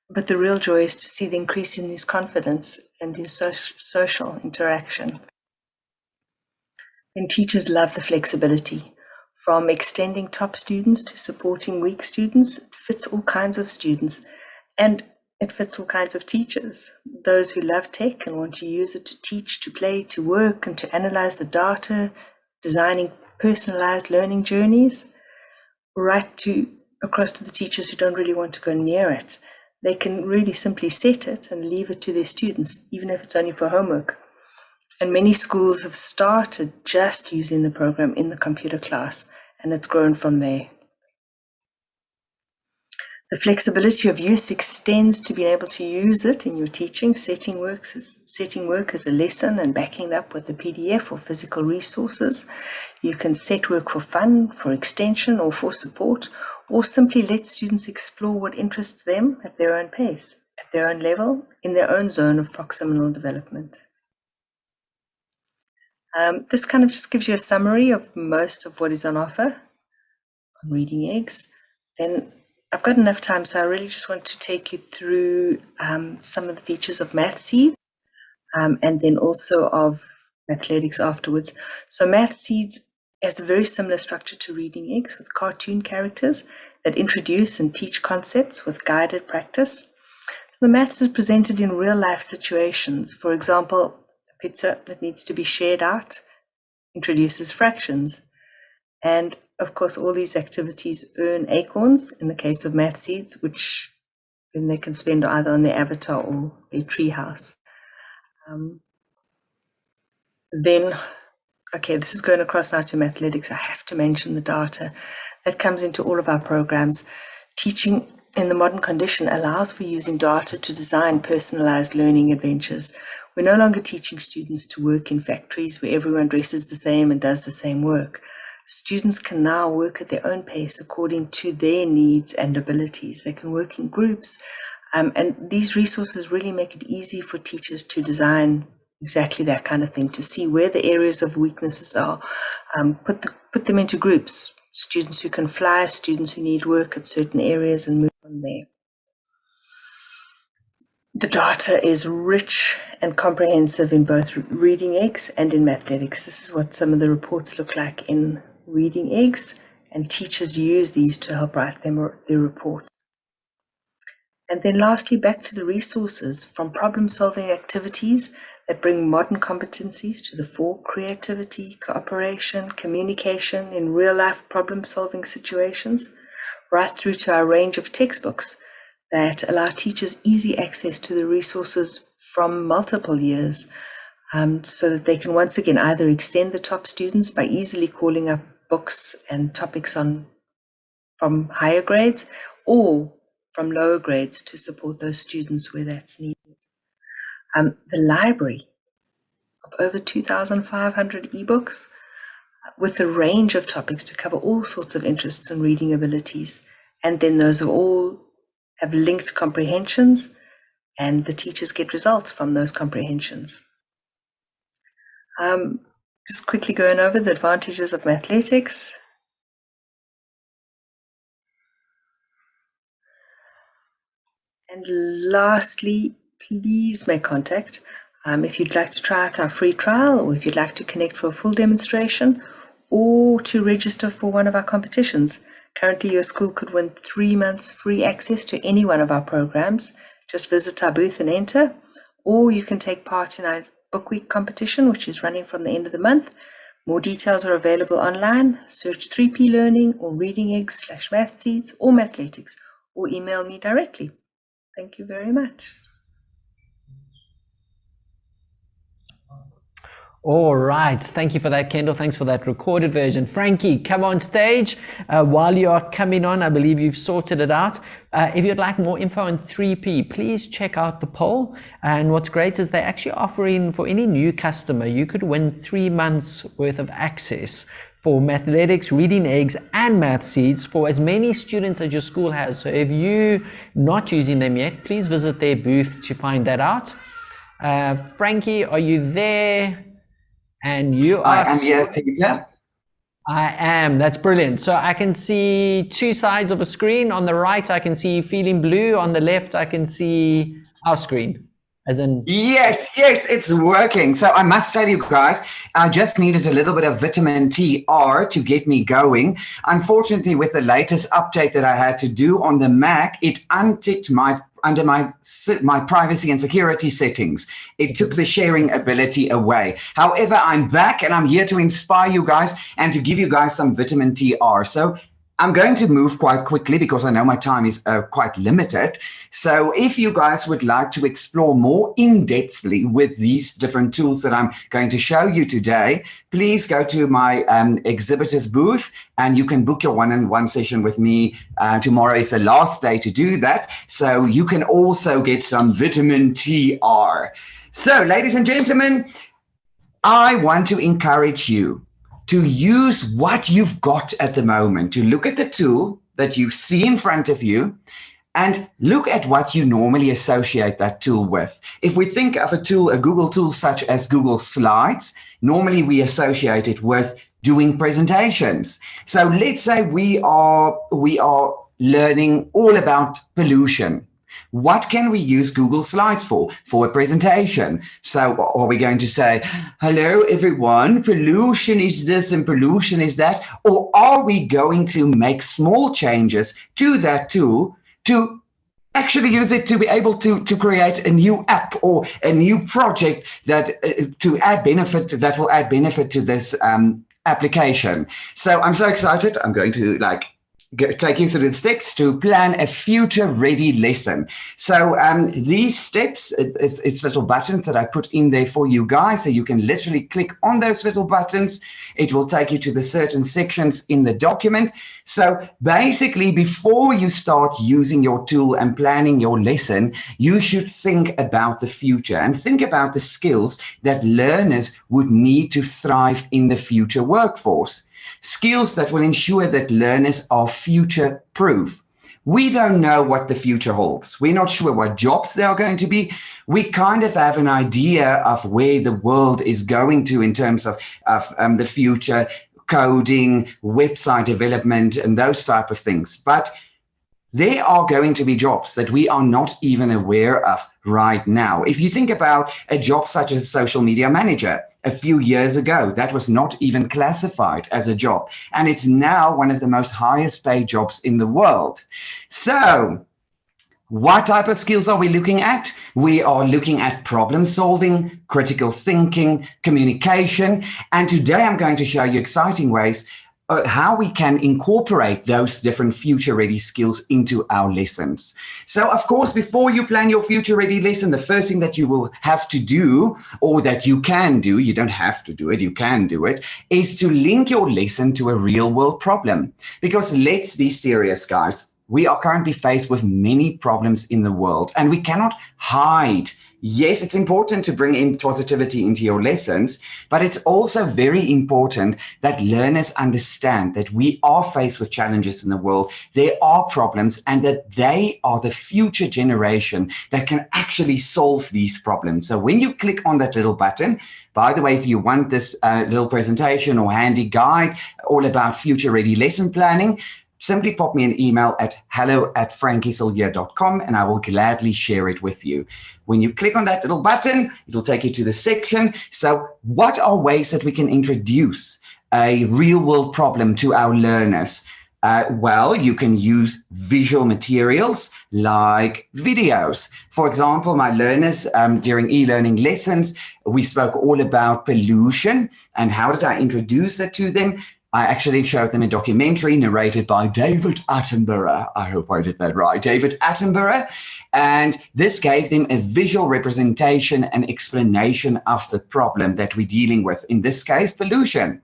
But the real joy is to see the increase in his confidence and his social interaction. And teachers love the flexibility. From extending top students to supporting weak students, it fits all kinds of students. And it fits all kinds of teachers. Those who love tech and want to use it to teach, to play, to work, and to analyze the data, designing personalized learning journeys, right to across to the teachers who don't really want to go near it. They can really simply set it and leave it to their students, even if it's only for homework. And many schools have started just using the program in the computer class, and it's grown from there. The flexibility of use extends to being able to use it in your teaching, setting work as a lesson and backing it up with a PDF or physical resources. You can set work for fun, for extension, or for support, or simply let students explore what interests them at their own pace, at their own level, in their own zone of proximal development. This kind of just gives you a summary of most of what is on offer on Reading Eggs. Then I've got enough time, so I really just want to take you through some of the features of Mathseeds and then also of Mathletics afterwards. So Mathseeds has a very similar structure to Reading Eggs with cartoon characters that introduce and teach concepts with guided practice. The maths is presented in real life situations. For example, a pizza that needs to be shared out introduces fractions. And of course, all these activities earn acorns in the case of Mathseeds, which then they can spend either on their avatar or their treehouse. Okay, this is going across now to Mathletics. I have to mention the data that comes into all of our programs. Teaching in the modern condition allows for using data to design personalized learning adventures. We're no longer teaching students to work in factories where everyone dresses the same and does the same work. Students can now work at their own pace according to their needs and abilities. They can work in groups, and these resources really make it easy for teachers to design exactly that kind of thing, to see where the areas of weaknesses are, put them into groups, students who can fly, students who need work at certain areas, and move on there. The data is rich and comprehensive in both Reading Eggs and in Mathletics. This is what some of the reports look like in Reading Eggs, and teachers use these to help write their reports. And then lastly, back to the resources, from problem-solving activities that bring modern competencies to the fore: creativity, cooperation, communication in real-life problem-solving situations, right through to our range of textbooks that allow teachers easy access to the resources from multiple years, so that they can once again either extend the top students by easily calling up books and topics from higher grades, or from lower grades to support those students where that's needed. The library of over 2,500 ebooks with a range of topics to cover all sorts of interests and reading abilities. And then those are all have linked comprehensions, and the teachers get results from those comprehensions. Just quickly going over the advantages of Mathletics. And lastly, please make contact if you'd like to try out our free trial, or if you'd like to connect for a full demonstration, or to register for one of our competitions. Currently, your school could win 3 months free access to any one of our programs. Just visit our booth and enter, or you can take part in our Book Week competition, which is running from the end of the month. More details are available online. Search 3P Learning or Reading Eggs/Mathseeds or Mathletics, or email me directly. Thank you very much. All right. Thank you for that, Kendall. Thanks for that recorded version. Frankie, come on stage. While you are coming on, I believe you've sorted it out. If you'd like more info on 3P, please check out the poll. And what's great is they're actually offering, for any new customer, you could win 3 months worth of access for Mathletics, Reading Eggs, and Mathseeds for as many students as your school has. So if you're not using them yet, please visit their booth to find that out. Frankie, are you there? And you are... I am here, Peter. I am. That's brilliant. So I can see 2 sides of a screen. On the right, I can see Feeling Blue. On the left, I can see our screen. As in... Yes, it's working. So I must tell you guys, I just needed a little bit of vitamin TR to get me going. Unfortunately, with the latest update that I had to do on the Mac, it unticked under my privacy and security settings. It took the sharing ability away. However, I'm back and I'm here to inspire you guys and to give you guys some vitamin TR. So I'm going to move quite quickly because I know my time is quite limited. So if you guys would like to explore more in-depthly with these different tools that I'm going to show you today, please go to my exhibitors booth and you can book your one-on-one session with me. Tomorrow is the last day to do that. So you can also get some vitamin TR. So ladies and gentlemen, I want to encourage you to use what you've got at the moment, to look at the tool that you see in front of you and look at what you normally associate that tool with. If we think of a tool, a Google tool such as Google Slides, normally we associate it with doing presentations. So let's say we are learning all about pollution. What can we use Google Slides for? For a presentation. So are we going to say, hello, everyone, pollution is this and pollution is that? Or are we going to make small changes to that tool to actually use it to be able to create a new app or a new project that will add benefit to this application? So I'm so excited. I'm going to take you through the steps to plan a future-ready lesson. So these steps, it's little buttons that I put in there for you guys, so you can literally click on those little buttons. It will take you to the certain sections in the document. So basically, before you start using your tool and planning your lesson, you should think about the future and think about the skills that learners would need to thrive in the future workforce. Skills that will ensure that learners are future-proof. We don't know what the future holds. We're not sure what jobs there are going to be. We kind of have an idea of where the world is going to in terms of the future, coding, website development, and those type of things. But there are going to be jobs that we are not even aware of right now. If you think about a job such as social media manager, a few years ago, that was not even classified as a job. And it's now one of the most highest paid jobs in the world. So What type of skills are we looking at? We are looking at problem solving, critical thinking, communication, and today I'm going to show you exciting ways how we can incorporate those different future-ready skills into our lessons. So, of course, before you plan your future-ready lesson, the first thing that you will have to do, or that you can do, you don't have to do it, you can do it, is to link your lesson to a real-world problem. Because let's be serious, guys. We are currently faced with many problems in the world, and we cannot hide. Yes, it's important to bring in positivity into your lessons, but it's also very important that learners understand that we are faced with challenges in the world. There are problems, and that they are the future generation that can actually solve these problems. So when you click on that little button, by the way, if you want this little presentation or handy guide all about future-ready lesson planning, simply pop me an email at hello@frankiecilliers.com and I will gladly share it with you. When you click on that little button, it'll take you to the section. So what are ways that we can introduce a real-world problem to our learners? Well, you can use visual materials like videos. For example, my learners during e-learning lessons, we spoke all about pollution, and how did I introduce it to them? I actually showed them a documentary narrated by David Attenborough. I hope I did that right, David Attenborough. And this gave them a visual representation and explanation of the problem that we're dealing with, in this case, pollution.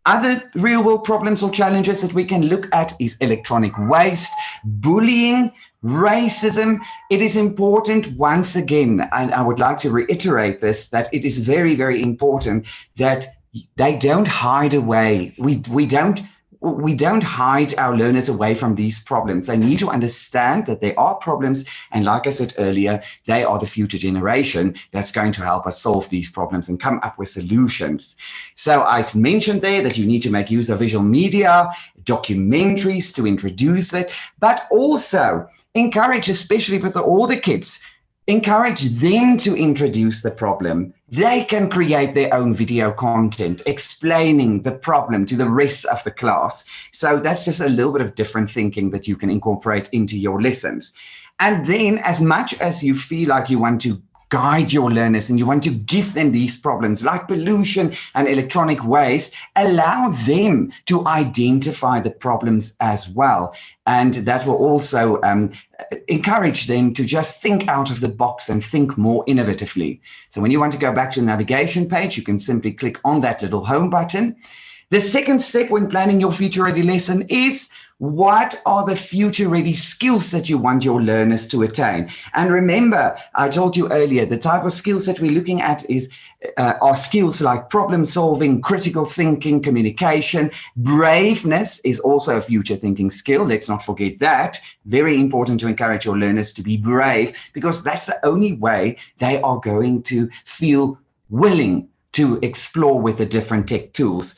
Other real-world problems or challenges that we can look at is electronic waste, bullying, racism. It is important, once again, and I would like to reiterate this, that it is very, very important that they don't hide away. We don't hide our learners away from these problems. They need to understand that there are problems, and like I said earlier, they are the future generation that's going to help us solve these problems and come up with solutions. So I've mentioned there that you need to make use of visual media, documentaries to introduce it, but also encourage, especially with the older kids, encourage them to introduce the problem. They can create their own video content explaining the problem to the rest of the class. So that's just a little bit of different thinking that you can incorporate into your lessons. And then, as much as you feel like you want to guide your learners and you want to give them these problems like pollution and electronic waste, allow them to identify the problems as well. And that will also encourage them to just think out of the box and think more innovatively. So when you want to go back to the navigation page, you can simply click on that little home button. The second step when planning your future-ready lesson is, what are the future-ready skills that you want your learners to attain? And remember, I told you earlier, the type of skills that we're looking at are skills like problem solving, critical thinking, communication. Braveness is also a future thinking skill. Let's not forget that. Very important to encourage your learners to be brave, because that's the only way they are going to feel willing to explore with the different tech tools.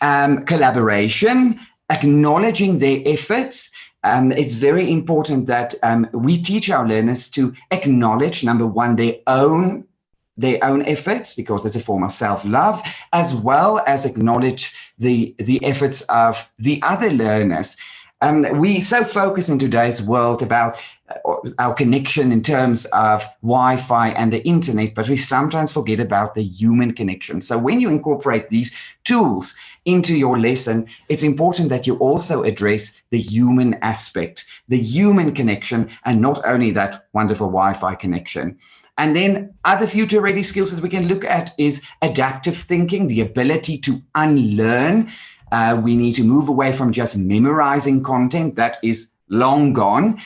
Collaboration, acknowledging their efforts. It's very important that we teach our learners to acknowledge, number one, their own efforts, because it's a form of self-love, as well as acknowledge the efforts of the other learners. We so focus in today's world about our connection in terms of Wi-Fi and the internet, but we sometimes forget about the human connection. So when you incorporate these tools into your lesson, it's important that you also address the human aspect, the human connection, and not only that wonderful Wi-Fi connection. And then other future-ready skills that we can look at is adaptive thinking, the ability to unlearn. We need to move away from just memorizing content that is long gone.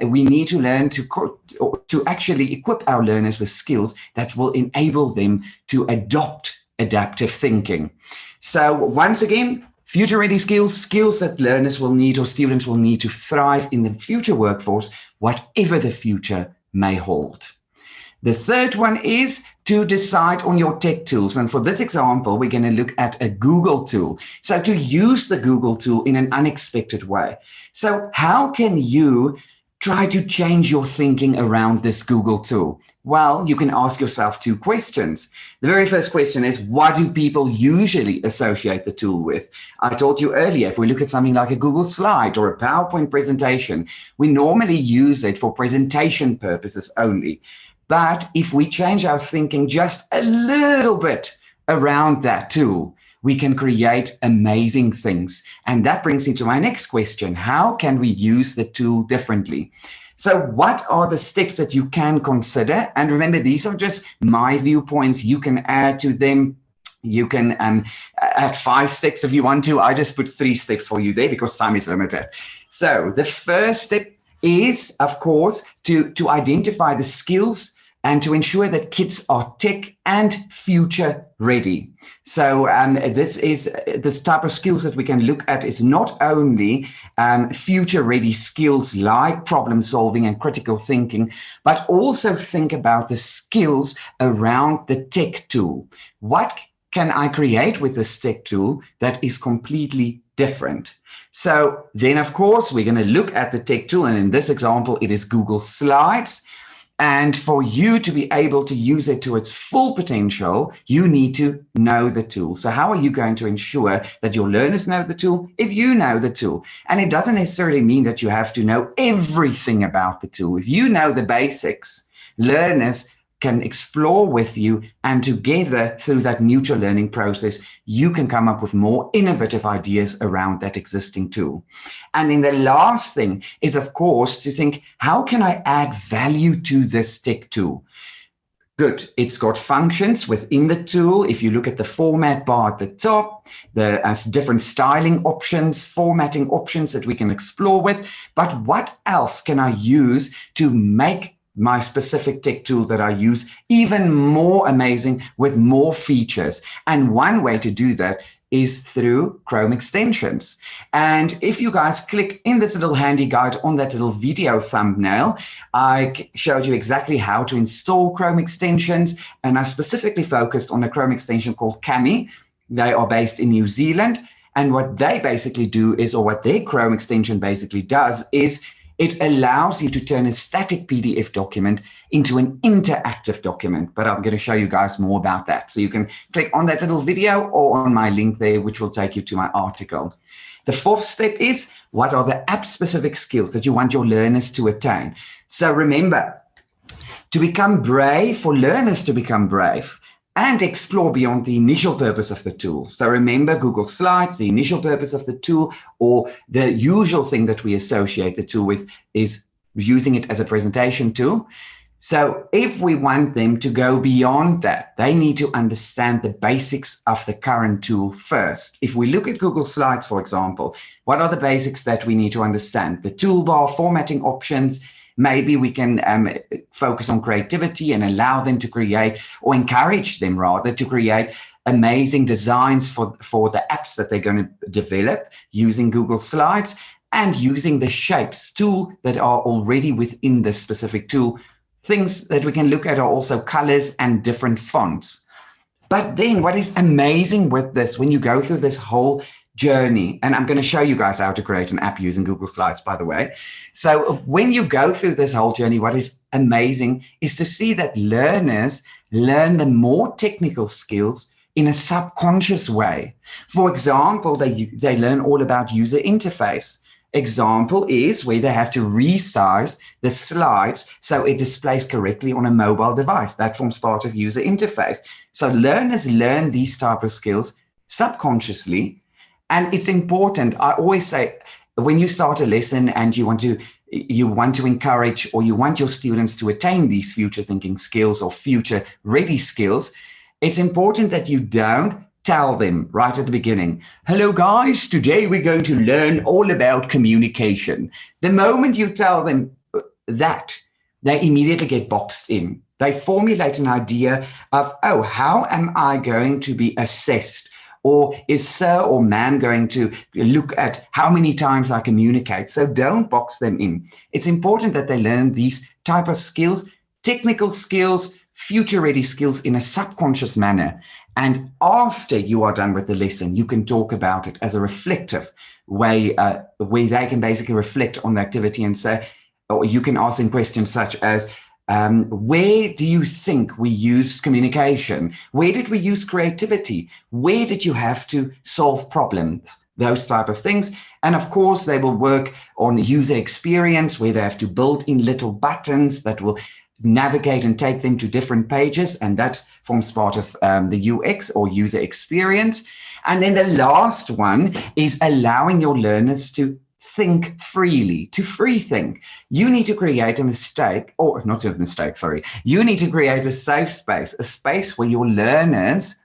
We need to learn to actually equip our learners with skills that will enable them to adopt adaptive thinking. So once again, future-ready skills, skills that learners will need or students will need to thrive in the future workforce, whatever the future may hold. The third one is to decide on your tech tools. And for this example, we're going to look at a Google tool. So to use the Google tool in an unexpected way. So how can you try to change your thinking around this Google tool? Well, you can ask yourself 2 questions. The very first question is, what do people usually associate the tool with? I told you earlier, if we look at something like a Google slide or a PowerPoint presentation, we normally use it for presentation purposes only. But if we change our thinking just a little bit around that tool, we can create amazing things. And that brings me to my next question. How can we use the tool differently? So what are the steps that you can consider? And remember, these are just my viewpoints. You can add to them. You can add 5 steps if you want to. I just put 3 steps for you there because time is limited. So the first step is, of course, to identify the skills and to ensure that kids are tech and future ready. So this type of skills that we can look at is not only future ready skills like problem solving and critical thinking, but also think about the skills around the tech tool. What can I create with this tech tool that is completely different? So then, of course, we're going to look at the tech tool. And in this example, it is Google Slides. And for you to be able to use it to its full potential, you need to know the tool. So how are you going to ensure that your learners know the tool if you know the tool? And it doesn't necessarily mean that you have to know everything about the tool. If you know the basics, learners can explore with you, and together through that mutual learning process, you can come up with more innovative ideas around that existing tool. And then the last thing is, of course, to think, how can I add value to this tech tool? Good. It's got functions within the tool. If you look at the format bar at the top, there are different styling options, formatting options that we can explore with. But what else can I use to make my specific tech tool that I use even more amazing with more features? And one way to do that is through Chrome extensions. And if you guys click in this little handy guide on that little video thumbnail, I showed you exactly how to install Chrome extensions. And I specifically focused on a Chrome extension called Cami. They are based in New Zealand. And what they basically do is, or what their Chrome extension basically does is, it allows you to turn a static PDF document into an interactive document. But I'm going to show you guys more about that. So you can click on that little video or on my link there, which will take you to my article. The 4th step is, what are the app-specific skills that you want your learners to attain? So remember, to become brave, for learners to become brave, and explore beyond the initial purpose of the tool. So remember, Google Slides, the initial purpose of the tool, or the usual thing that we associate the tool with, is using it as a presentation tool. So if we want them to go beyond that, they need to understand the basics of the current tool first. If we look at Google Slides, for example, what are the basics that we need to understand? The toolbar, formatting options. Maybe we can focus on creativity and allow them to create, or encourage them rather, to create amazing designs for the apps that they're going to develop using Google Slides, and using the shapes tool that are already within this specific tool. Things that we can look at are also colors and different fonts. But then what is amazing with this, when you go through this whole journey, and I'm going to show you guys how to create an app using Google Slides, by the way. So when you go through this whole journey, what is amazing is to see that learners learn the more technical skills in a subconscious way. For example, they learn all about user interface. Example is where they have to resize the slides so it displays correctly on a mobile device. That forms part of user interface. So learners learn these type of skills subconsciously. And it's important. I always say, when you start a lesson and you want to encourage, or you want your students to attain these future thinking skills or future ready skills, it's important that you don't tell them right at the beginning, hello guys, today we're going to learn all about communication. The moment you tell them that, they immediately get boxed in. They formulate an idea of, oh, how am I going to be assessed? Or is sir or ma'am going to look at how many times I communicate? So don't box them in. It's important that they learn these type of skills, technical skills, future-ready skills in a subconscious manner. And after you are done with the lesson, you can talk about it as a reflective way, where they can basically reflect on the activity and say, or you can ask them questions such as, where do you think we use communication? Where did we use creativity? Where did you have to solve problems? Those type of things. And of course, they will work on user experience, where they have to build in little buttons that will navigate and take them to different pages. And that forms part of the UX, or user experience. And then the last one is allowing your learners to think freely, to free think. You need to create a mistake, or not a mistake, sorry. You need to create a safe space, a space where your learners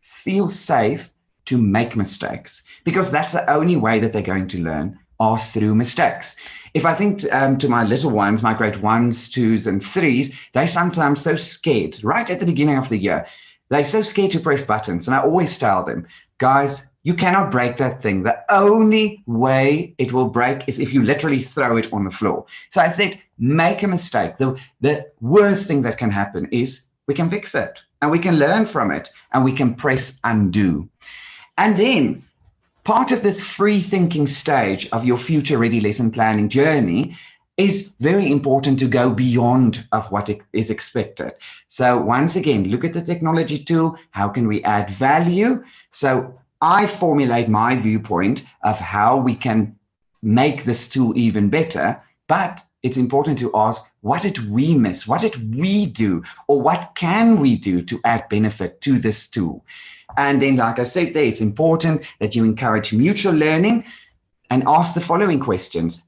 feel safe to make mistakes, because that's the only way that they're going to learn, are through mistakes. If I think to my little ones, my grade 1s, 2s, and 3s, they're sometimes so scared, right at the beginning of the year. They're so scared to press buttons. And I always tell them, guys, you cannot break that thing. The only way it will break is if you literally throw it on the floor. So I said, make a mistake. The worst thing that can happen is we can fix it, and we can learn from it, and we can press undo. And then part of this free thinking stage of your future ready lesson planning journey is very important to go beyond of what is expected. So once again, look at the technology tool. How can we add value? So I formulate my viewpoint of how we can make this tool even better, but it's important to ask, what did we miss? What did we do? Or what can we do to add benefit to this tool? And then, like I said there, it's important that you encourage mutual learning and ask the following questions.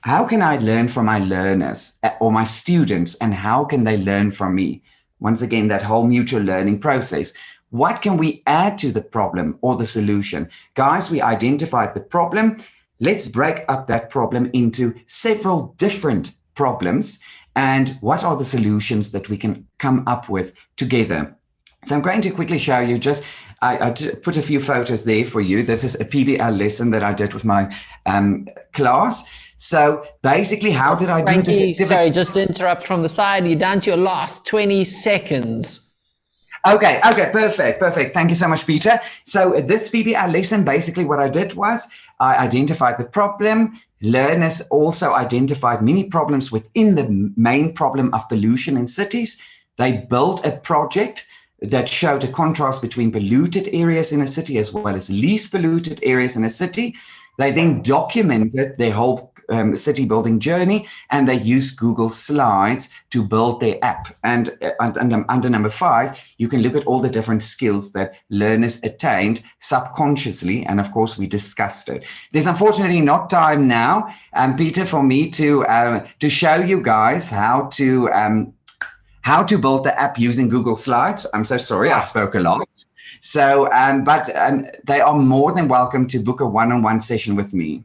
How can I learn from my learners or my students, and how can they learn from me? Once again, that whole mutual learning process. What can we add to the problem or the solution? Guys, we identified the problem. Let's break up that problem into several different problems. And what are the solutions that we can come up with together? So I'm going to quickly show you just, I put a few photos there for you. This is a PBL lesson that I did with my class. So basically, how did I do this? Sorry, just to interrupt from the side. You're down to your last 20 seconds. Okay, perfect. Thank you so much, Peter. So this PBL lesson, basically what I did was I identified the problem. Learners also identified many problems within the main problem of pollution in cities. They built a project that showed a contrast between polluted areas in a city as well as least polluted areas in a city. They then documented their whole city building journey, and they used Google Slides to build their app. And under number 5, you can look at all the different skills that learners attained subconsciously. And of course, we discussed it. There's unfortunately not time now, Peter, for me to show you guys how to build the app using Google Slides. I'm so sorry, I spoke a lot. So, but they are more than welcome to book a one-on-one session with me.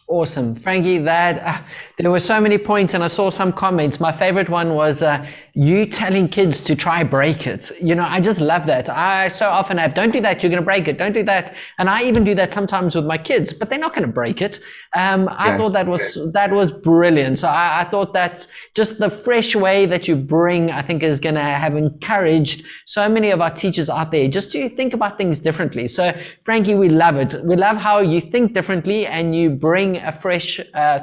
Awesome. Frankie, that there were so many points, and I saw some comments. My favorite one was you telling kids to try break it. You know, I just love that. I so often have, don't do that, you're going to break it, don't do that. And I even do that sometimes with my kids, but they're not going to break it. I thought that was brilliant. So I thought that's just the fresh way that you bring, I think, is going to have encouraged so many of our teachers out there just to think about things differently. So Frankie, we love it. We love how you think differently and you bring a fresh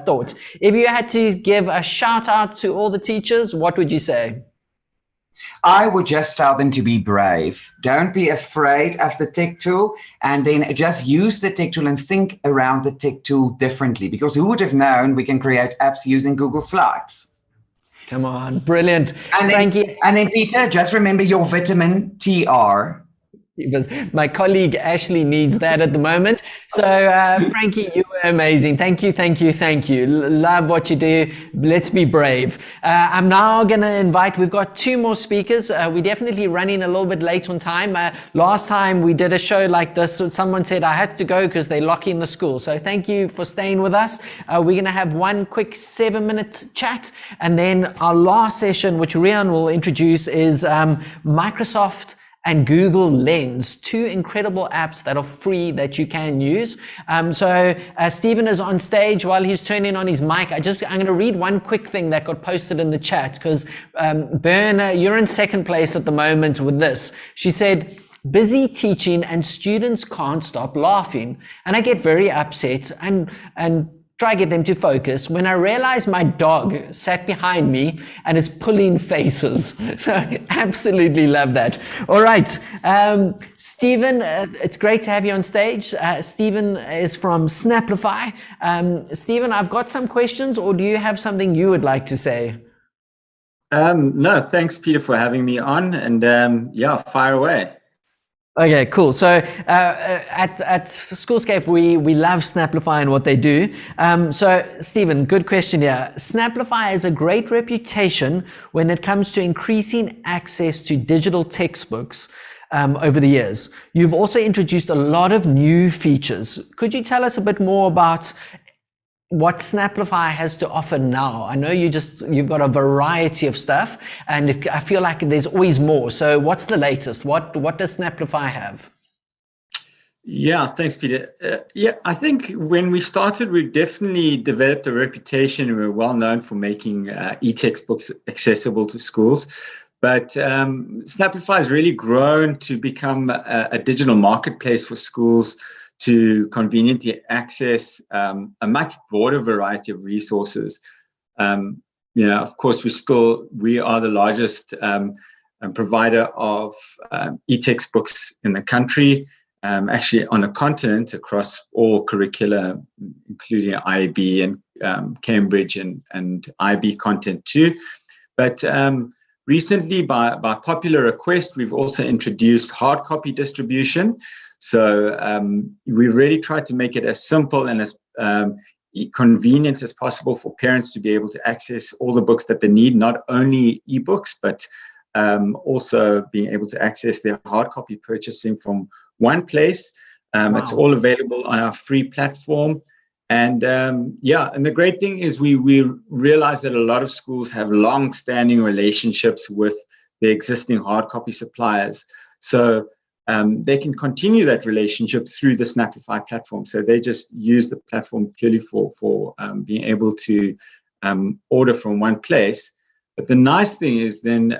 thought. If you had to give a shout out to all the teachers, what would you say? I would just tell them to be brave. Don't be afraid of the tech tool, and then just use the tech tool and think around the tech tool differently, because who would have known we can create apps using Google Slides? Come on, brilliant. And then Peter, just remember your vitamin TR. Because my colleague Ashley needs that at the moment. So Frankie, you were amazing. Thank you. Love what you do. Let's be brave. I'm now going to invite, we've got 2 more speakers. We're definitely running a little bit late on time. Last time we did a show like this, someone said I had to go because they're locking the school. So thank you for staying with us. We're going to have one quick 7-minute chat. And then our last session, which Rian will introduce, is Microsoft and Google Lens, 2 incredible apps that are free that you can use. So Stephen is on stage while he's turning on his mic. I'm going to read one quick thing that got posted in the chat, because Berna, you're in 2nd place at the moment with this. She said, busy teaching and students can't stop laughing. And I get very upset. And try to get them to focus, when I realized my dog sat behind me and is pulling faces. So I absolutely love that. All right, Stephen, it's great to have you on stage. Stephen is from Snapplify. Stephen, I've got some questions, or do you have something you would like to say? No, thanks, Peter, for having me on, and yeah, fire away. Okay, cool. So at Schoolscape, we love Snapplify and what they do. So Stephen, good question here. Snapplify has a great reputation when it comes to increasing access to digital textbooks over the years. You've also introduced a lot of new features. Could you tell us a bit more about what Snapplify has to offer now? I know you've got a variety of stuff, and I feel like there's always more. So what's the latest? What does Snapplify have? Yeah, thanks, Peter. Yeah, I think when we started, we definitely developed a reputation. We were well known for making e-textbooks accessible to schools. But Snapplify has really grown to become a digital marketplace for schools to conveniently access a much broader variety of resources. Of course, we are the largest provider of e-textbooks in the country, actually on the continent, across all curricula, including IB and Cambridge and IB content too. But recently, by popular request, we've also introduced hard copy distribution. So we really tried to make it as simple and as convenient as possible for parents to be able to access all the books that they need, not only ebooks, but also being able to access their hard copy purchasing from one place. Wow. It's all available on our free platform. And and the great thing is we realize that a lot of schools have long-standing relationships with the existing hard copy suppliers. So they can continue that relationship through the Snapplify platform. So they just use the platform purely for being able to order from one place. But the nice thing is then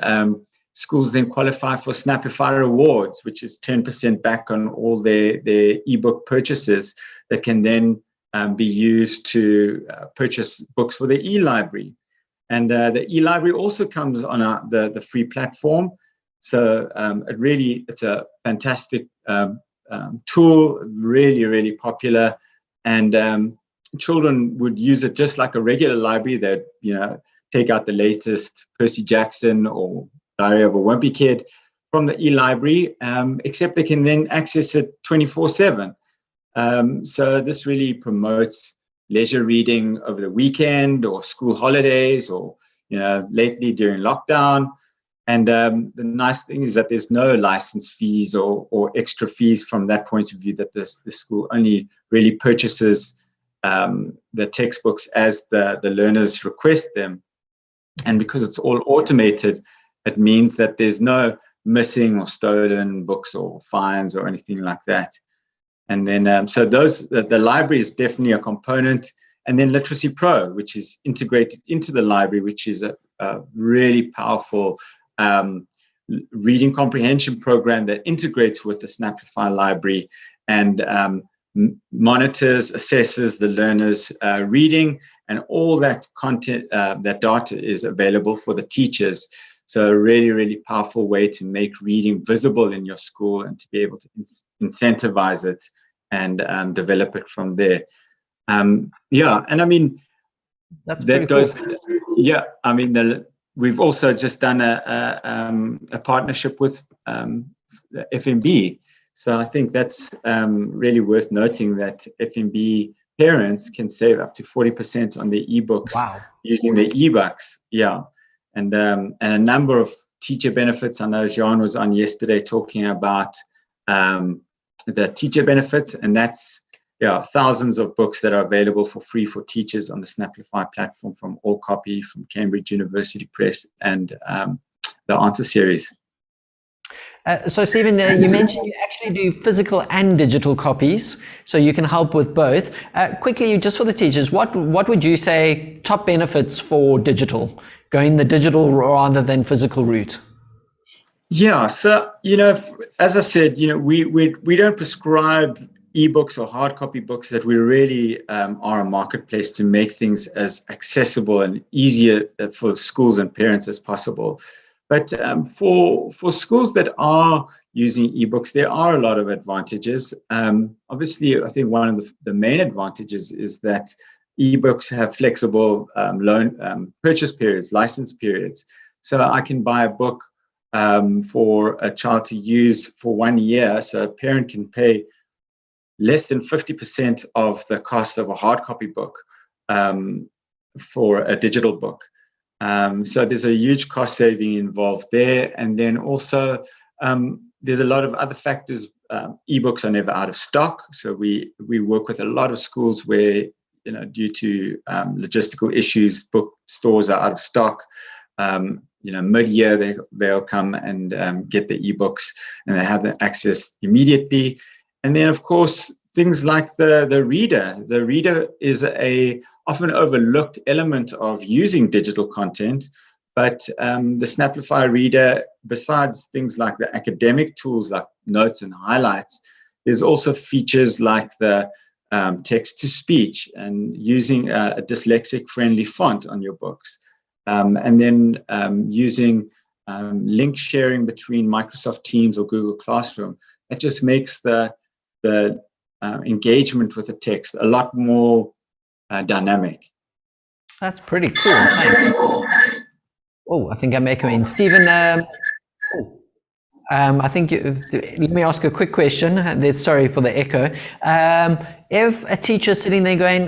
schools then qualify for Snapplify rewards, which is 10% back on all their ebook purchases that can then be used to purchase books for the e-library. And the e-library also comes on the free platform. So it's a fantastic tool, really, really popular. And children would use it just like a regular library. They'd, take out the latest Percy Jackson or Diary of a Wimpy Kid from the e-library, except they can then access it 24/7. So this really promotes leisure reading over the weekend or school holidays or, lately during lockdown. And the nice thing is that there's no license fees or extra fees from that point of view, that the school only really purchases the textbooks as the learners request them. And because it's all automated, it means that there's no missing or stolen books or fines or anything like that. And then, so the library is definitely a component. And then Literacy Pro, which is integrated into the library, which is a really powerful reading comprehension program that integrates with the Snapplify library and monitors, assesses the learners' reading, and all that content, that data is available for the teachers. So a really, really powerful way to make reading visible in your school and to be able to incentivize it and develop it from there. And I mean, that goes, cool. Yeah, I mean, we've also just done a partnership with the FNB. So I think that's really worth noting, that FNB parents can save up to 40% on their ebooks. Wow. Using the ebooks. Yeah. And a number of teacher benefits. I know Jean was on yesterday talking about the teacher benefits, and that's thousands of books that are available for free for teachers on the Snapplify platform from All Copy, from Cambridge University Press, and the Answer series. So Stephen, you mentioned you actually do physical and digital copies, so you can help with both. Quickly, just for the teachers, what would you say top benefits for digital, going the digital rather than physical route? Yeah, so as I said, we don't prescribe ebooks or hard copy books, that we really are a marketplace to make things as accessible and easier for schools and parents as possible. But for schools that are using ebooks, there are a lot of advantages. Obviously, I think one of the main advantages is that ebooks have flexible loan purchase periods, license periods. So I can buy a book for a child to use for 1 year. So a parent can pay less than 50% of the cost of a hard copy book for a digital book. So there's a huge cost saving involved there. And then also there's a lot of other factors. Ebooks are never out of stock. So we work with a lot of schools where, due to logistical issues, bookstores are out of stock. Mid-year they'll come and get the ebooks, and they have the access immediately. And then, of course, things like the reader. The reader is a often overlooked element of using digital content, but the Snapplify reader, besides things like the academic tools like notes and highlights, there's also features like the text-to-speech and using a dyslexic-friendly font on your books. And then using link sharing between Microsoft Teams or Google Classroom. That just makes the engagement with the text a lot more dynamic. That's pretty cool. Thank you. Oh, I think I'm echoing. Stephen, I think, let me ask a quick question. Sorry for the echo. If a teacher's sitting there going,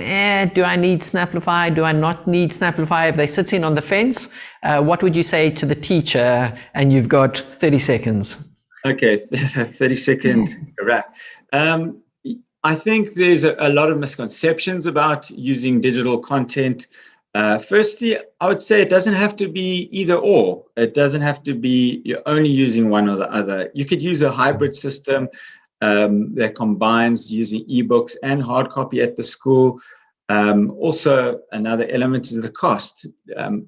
do I need Snapplify? Do I not need Snapplify? If they're sitting on the fence, what would you say to the teacher? And you've got 30 seconds. Okay, 30 seconds wrap. I think there's a lot of misconceptions about using digital content. Firstly, I would say it doesn't have to be either or. It doesn't have to be you're only using one or the other. You could use a hybrid system that combines using ebooks and hard copy at the school. Also, another element is the cost.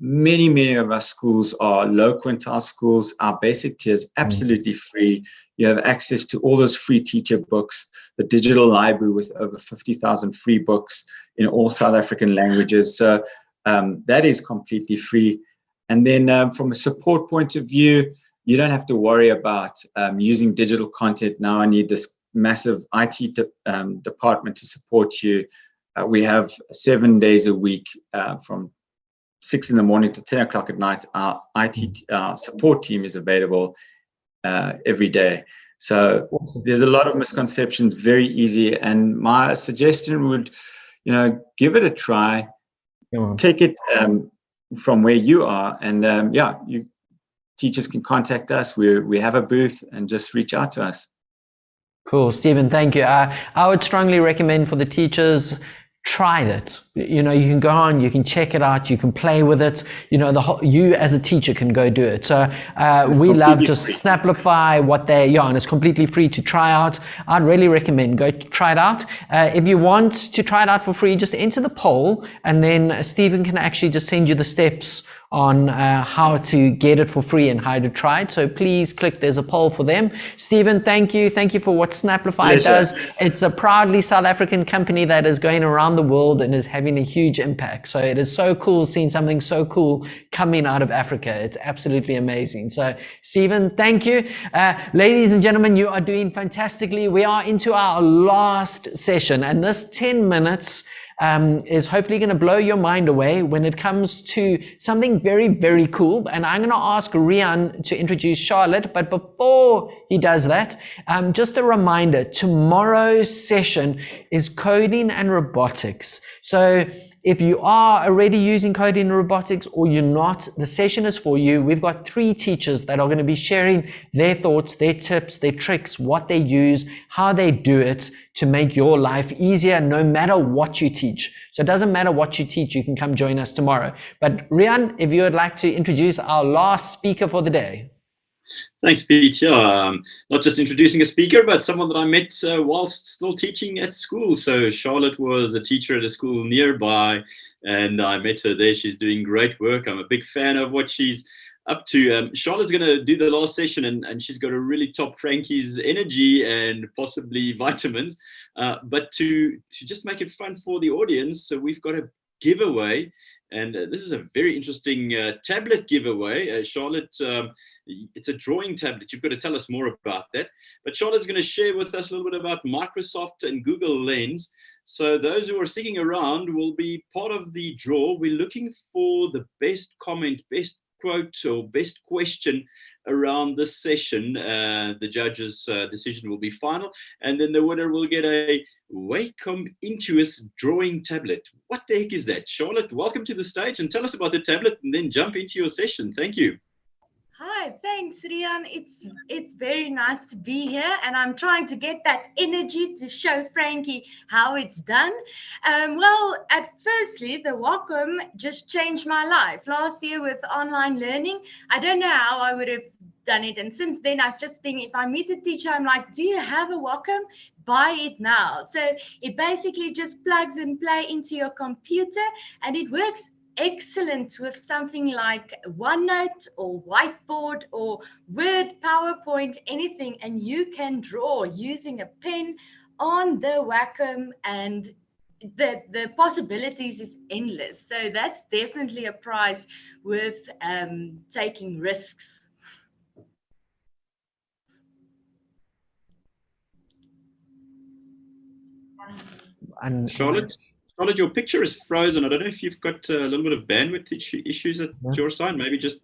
Many of our schools are low quintile schools. Our basic tier is absolutely free. You have access to all those free teacher books, the digital library with over 50,000 free books in all South African languages. So that is completely free. And then from a support point of view, you don't have to worry about using digital content. Now I need this massive IT department to support you. We have 7 days a week from 6 in the morning to 10 o'clock at night. Our IT support team is available every day. So there's a lot of misconceptions, very easy. And my suggestion would, give it a try, take it from where you are. And teachers can contact us. We have a booth, and just reach out to us. Cool, Stephen, thank you. I would strongly recommend for the teachers, try it. You can go on, you can check it out, you can play with it. You as a teacher can go do it. So we love to Snapplify what and it's completely free to try out. I'd really recommend go try it out. If you want to try it out for free, just enter the poll, and then Stephen can actually just send you the steps on how to get it for free and how to try it. So please click, there's a poll for them. Stephen, thank you for what Snapplify does. It's a proudly South African company that is going around the world and is having a huge impact. So it is so cool seeing something so cool coming out of Africa. It's absolutely amazing. So Stephen, thank you. Ladies and gentlemen, you are doing fantastically. We are into our last session, and this 10 minutes is hopefully going to blow your mind away when it comes to something very, very cool. And I'm going to ask Rian to introduce Charlotte. But before he does that, just a reminder, tomorrow's session is coding and robotics. So if you are already using coding and robotics or you're not, the session is for you. We've got 3 teachers that are going to be sharing their thoughts, their tips, their tricks, what they use, how they do it to make your life easier no matter what you teach. So it doesn't matter what you teach, you can come join us tomorrow. But Rian, if you would like to introduce our last speaker for the day. Thanks, Pete. Not just introducing a speaker, but someone that I met whilst still teaching at school. So Charlotte was a teacher at a school nearby, and I met her there. She's doing great work. I'm a big fan of what she's up to. Charlotte's going to do the last session, and she's got to really top Frankie's energy and possibly vitamins. But to just make it fun for the audience, so we've got a giveaway. And this is a very interesting tablet giveaway. Charlotte, it's a drawing tablet. You've got to tell us more about that. But Charlotte's going to share with us a little bit about Microsoft and Google Lens. So those who are sticking around will be part of the draw. We're looking for the best comment, best quote, or best question around this session. The judge's decision will be final. And then the winner will get a Wacom Intuos drawing tablet. What the heck is that? Charlotte, welcome to the stage and tell us about the tablet and then jump into your session. Thank you. Hi, thanks, Rian. It's very nice to be here, and I'm trying to get that energy to show Frankie how it's done. Well, firstly, the Wacom just changed my life. Last year with online learning, I don't know how I would have done it, and since then I've just been, if I meet a teacher, I'm like, do you have a Wacom? Buy it now. So it basically just plugs and play into your computer, and it works excellent with something like OneNote or Whiteboard or Word, PowerPoint, anything, and you can draw using a pen on the Wacom, and the possibilities is endless. So that's definitely a prize with taking risks. And Charlotte, your picture is frozen. I don't know if you've got a little bit of bandwidth issues at your side. Maybe just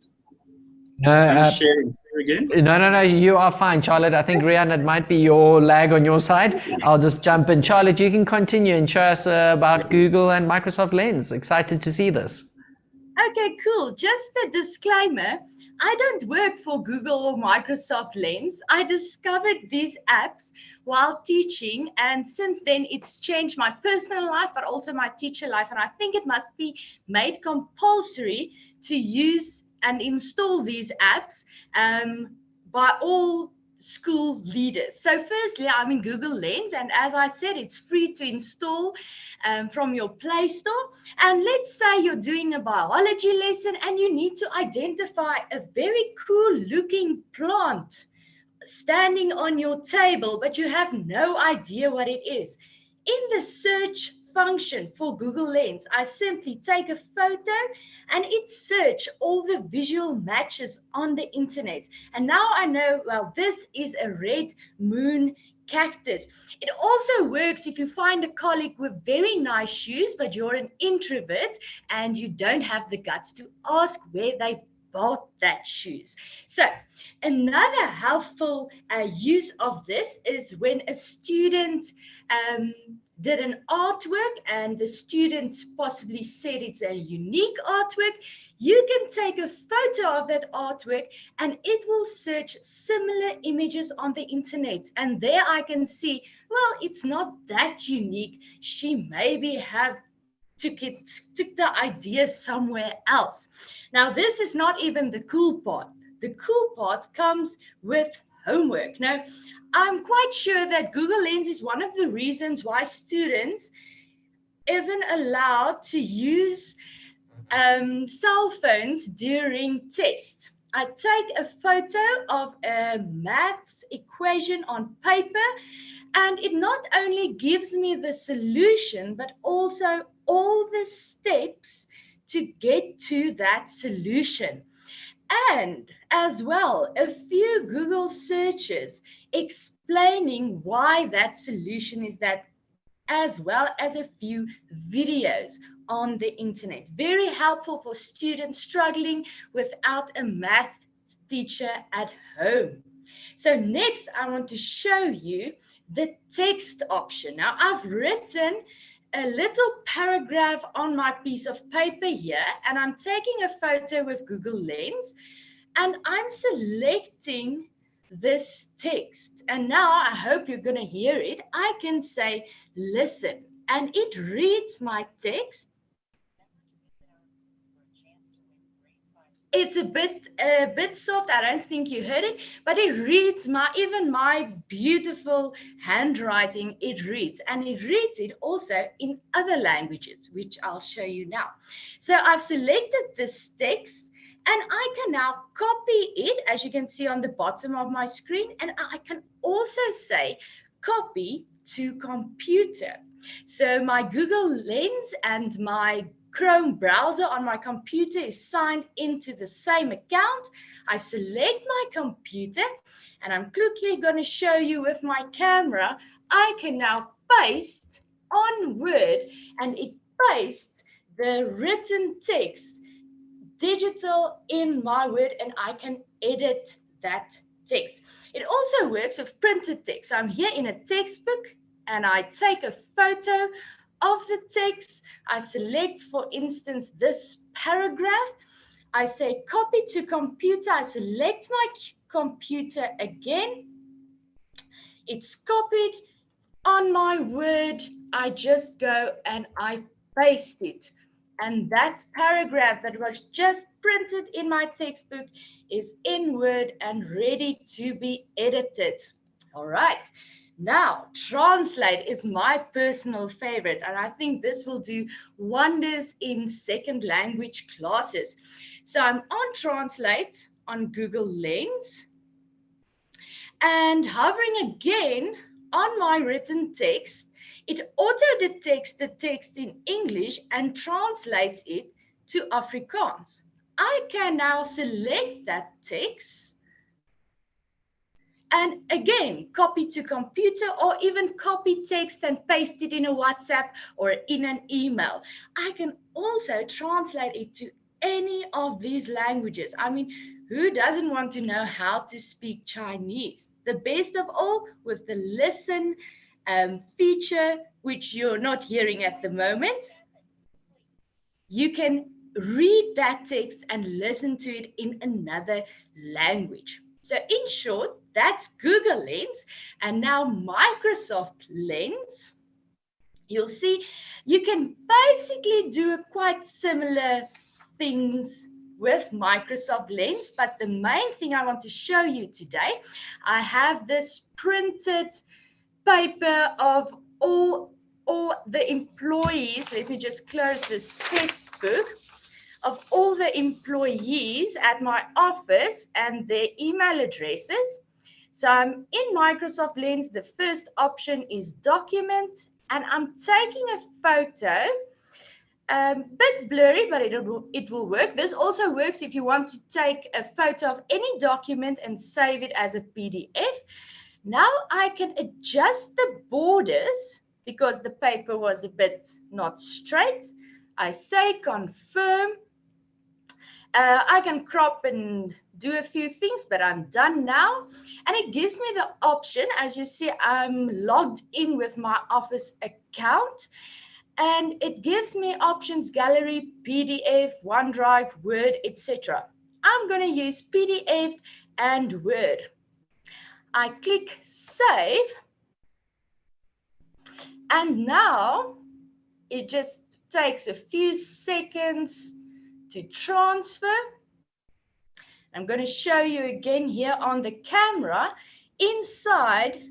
share again. No, you are fine, Charlotte. I think, Rian, it might be your lag on your side. I'll just jump in. Charlotte, you can continue and show us about Google and Microsoft Lens. Excited to see this. Okay, cool. Just a disclaimer. I don't work for Google or Microsoft Lens. I discovered these apps while teaching, and since then it's changed my personal life, but also my teacher life. And I think it must be made compulsory to use and install these apps by all school leaders. So firstly, I'm in Google Lens, and as I said, it's free to install from your Play Store. And let's say you're doing a biology lesson and you need to identify a very cool looking plant standing on your table, but you have no idea what it is. In the search function for Google Lens, I simply take a photo and it search all the visual matches on the internet. And now I know, well, this is a red moon cactus. It also works if you find a colleague with very nice shoes, but you're an introvert and you don't have the guts to ask where they bought that shoes. So another helpful use of this is when a student did an artwork and the student possibly said it's a unique artwork, you can take a photo of that artwork and it will search similar images on the internet. And there I can see, well, it's not that unique. She maybe took the idea somewhere else. Now, this is not even the cool part. The cool part comes with homework. Now, I'm quite sure that Google Lens is one of the reasons why students isn't allowed to use cell phones during tests. I take a photo of a maths equation on paper, and it not only gives me the solution, but also all the steps to get to that solution. And as well, a few Google searches explaining why that solution is that, as well as a few videos on the internet. Very helpful for students struggling without a math teacher at home. So next, I want to show you the text option. Now, I've written a little paragraph on my piece of paper here, and I'm taking a photo with Google Lens, and I'm selecting this text. And now I hope you're going to hear it. I can say, listen, and it reads my text. It's a bit soft. I don't think you heard it, but it reads even my beautiful handwriting. It reads, and it reads it also in other languages, which I'll show you now. So I've selected this text, And I can now copy it, as you can see on the bottom of my screen. And I can also say copy to computer. So my Google Lens and my Chrome browser on my computer is signed into the same account. I select my computer, and I'm quickly going to show you with my camera. I can now paste on Word, and it pastes the written text digital in my Word, and I can edit that text. It also works with printed text. So I'm here in a textbook, and I take a photo of the text. I select, for instance, this paragraph. I say copy to computer. I select my computer again. It's copied on my Word. I just go and I paste it. And that paragraph that was just printed in my textbook is in Word and ready to be edited. All right. Now, Translate is my personal favorite, and I think this will do wonders in second language classes. So I'm on Translate on Google Lens, and hovering again on my written text, it auto-detects the text in English and translates it to Afrikaans. I can now select that text and again, copy to computer, or even copy text and paste it in a WhatsApp or in an email. I can also translate it to any of these languages. I mean, who doesn't want to know how to speak Chinese? The best of all, with the listen feature, which you're not hearing at the moment, you can read that text and listen to it in another language. So in short, that's Google Lens, and now Microsoft Lens. You'll see you can basically do quite similar things with Microsoft Lens, but the main thing I want to show you today, I have this printed paper of all the employees. Let me just close this textbook. Of all the employees at my office and their email addresses. So I'm in Microsoft Lens. The first option is document, and I'm taking a photo, bit blurry, but it will work. This also works if you want to take a photo of any document and save it as a PDF. Now I can adjust the borders because the paper was a bit not straight. I say confirm. I can crop and do a few things, but I'm done now. And it gives me the option, as you see, I'm logged in with my Office account. And it gives me options, gallery, PDF, OneDrive, Word, etc. I'm going to use PDF and Word. I click Save. And now it just takes a few seconds to transfer. I'm going to show you again here on the camera. Inside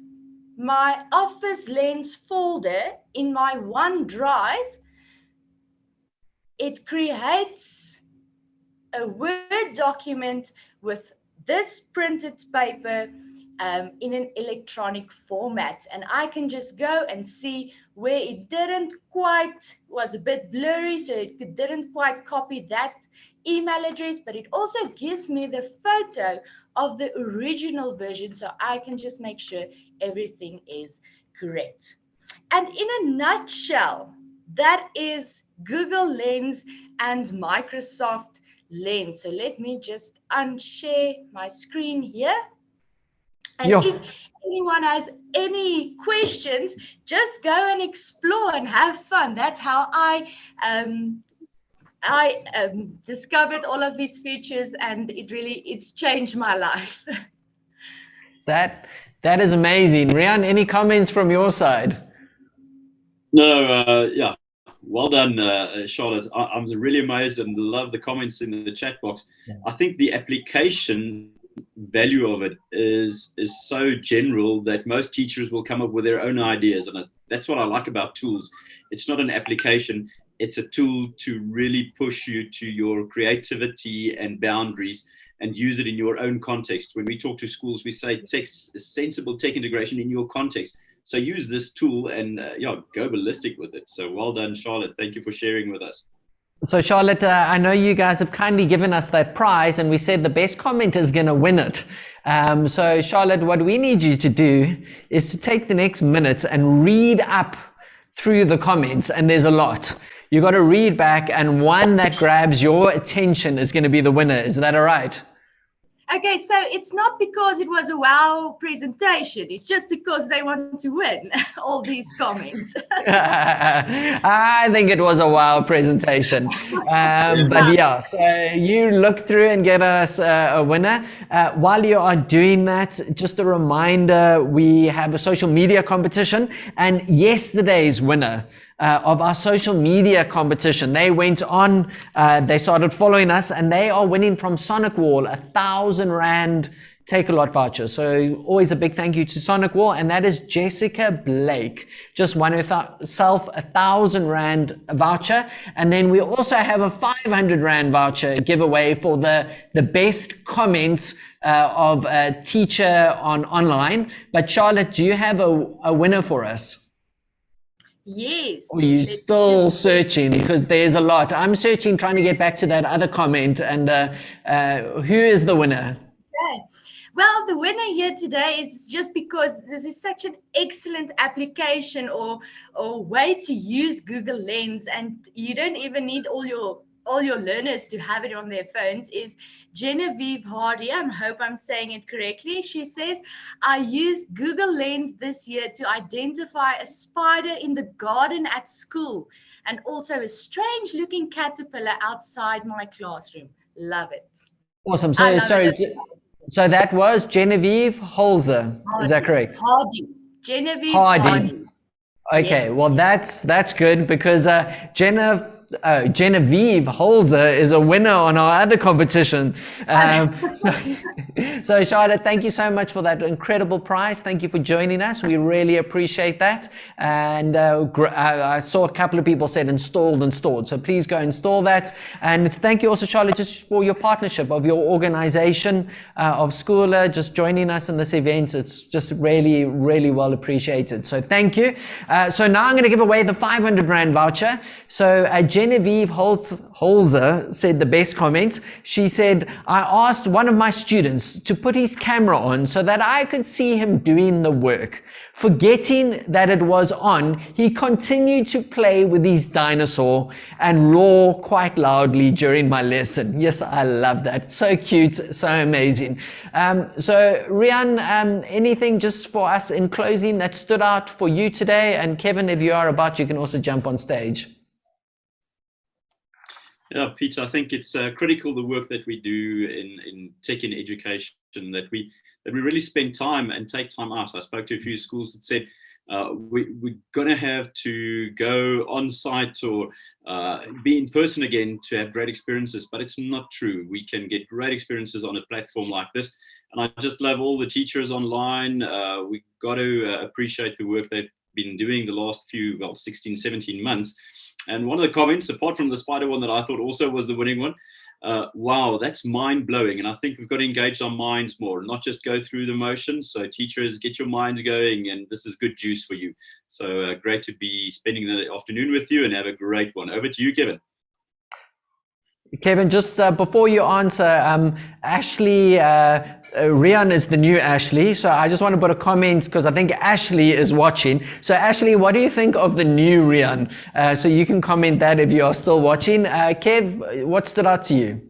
my Office Lens folder in my OneDrive, it creates a Word document with this printed paper in an electronic format, and I can just go and see where it didn't quite, was a bit blurry, so it didn't quite copy that email address, but it also gives me the photo of the original version, so I can just make sure everything is correct. And in a nutshell, that is Google Lens and Microsoft Lens. So let me just unshare my screen here. And if anyone has any questions, just go and explore and have fun. That's how I discovered all of these features, and it's changed my life. That is amazing. Rian, any comments from your side? No, yeah, well done, Charlotte. I'm really amazed and love the comments in the chat box. Yeah. I think the application value of it is so general that most teachers will come up with their own ideas, and that's what I like about tools. It's not an application. it's a tool to really push you to your creativity and boundaries and use it in your own context. When we talk to schools, we say sensible tech integration in your context. So use this tool and go ballistic with it. So well done, Charlotte. Thank you for sharing with us. So Charlotte, I know you guys have kindly given us that prize, and we said the best comment is going to win it. So Charlotte, what we need you to do is to take the next minute and read up through the comments, and there's a lot. You got to read back, and one that grabs your attention is going to be the winner. Is that all right? Okay, so it's not because it was a wow presentation. It's just because they want to win all these comments. I think it was a wow presentation. But yeah, so you look through and get us a winner. While you are doing that, just a reminder, we have a social media competition, and yesterday's winner of our social media competition, they went on, they started following us, and they are winning from Sonic Wall 1,000 Rand Take-A-Lot voucher. So always a big thank you to Sonic Wall, and that is Jessica Blake, just won herself 1,000 Rand voucher. And then we also have a 500 Rand voucher giveaway for the best comments of a teacher online. But Charlotte, do you have a winner for us? Yes. Or are you still searching? Because there's a lot. I'm searching, trying to get back to that other comment. And who is the winner? Okay. Well, the winner here today is just because this is such an excellent application or way to use Google Lens, and you don't even need all your learners to have it on their phones, is Genevieve Hardy. I hope I'm saying it correctly. She says, I used Google Lens this year to identify a spider in the garden at school and also a strange looking caterpillar outside my classroom. Love it. Awesome. So sorry. So that was Genevieve Holzer. Is that correct? Hardy. Genevieve Hardy. Okay. Yes. Well, that's good, because Genevieve Holzer is a winner on our other competition. So Charlotte, thank you so much for that incredible prize. Thank you for joining us. We really appreciate that. And I saw a couple of people said installed. So please go install that. And thank you also, Charlotte, just for your partnership of your organization of Schooler, just joining us in this event. It's just really, really well appreciated. So thank you. So now I'm going to give away the 500 Rand voucher. So Genevieve Holzer said the best comment. She said, I asked one of my students to put his camera on so that I could see him doing the work. Forgetting that it was on, he continued to play with his dinosaur and roar quite loudly during my lesson. Yes, I love that. So cute, so amazing. So Rian, anything just for us in closing that stood out for you today? And Kevin, if you are about, you can also jump on stage. Yeah, Peter, I think it's critical, the work that we do in tech in education, that we really spend time and take time out. I spoke to a few schools that said we're going to have to go on site or be in person again to have great experiences, but it's not true. We can get great experiences on a platform like this. And I just love all the teachers online. We've got to appreciate the work they've been doing the last 16, 17 months. And one of the comments, apart from the spider one that I thought also was the winning one, wow, that's mind-blowing. And I think we've got to engage our minds more, not just go through the motions. So teachers, get your minds going, and this is good juice for you. So great to be spending the afternoon with you, and have a great one. Over to you, Kevin. Kevin, just before you answer, Ashley, Rian is the new Ashley, so I just want to put a comment because I think Ashley is watching. So Ashley, what do you think of the new Rian? So you can comment that if you are still watching. Kev, what stood out to you?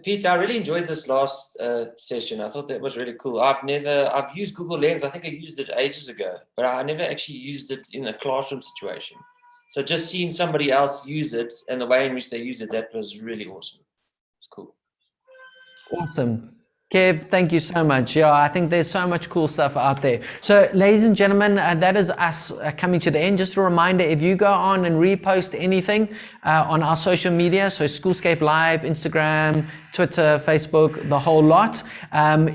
Peter, I really enjoyed this last session. I thought that was really cool. I've used Google Lens. I think I used it ages ago, but I never actually used it in a classroom situation. So just seeing somebody else use it and the way in which they use it, that was really awesome. It's cool. Awesome. Kev, thank you so much. Yeah, I think there's so much cool stuff out there. So ladies and gentlemen, that is us coming to the end. Just a reminder, if you go on and repost anything on our social media, so Schoolscape Live, Instagram, Twitter, Facebook, the whole lot.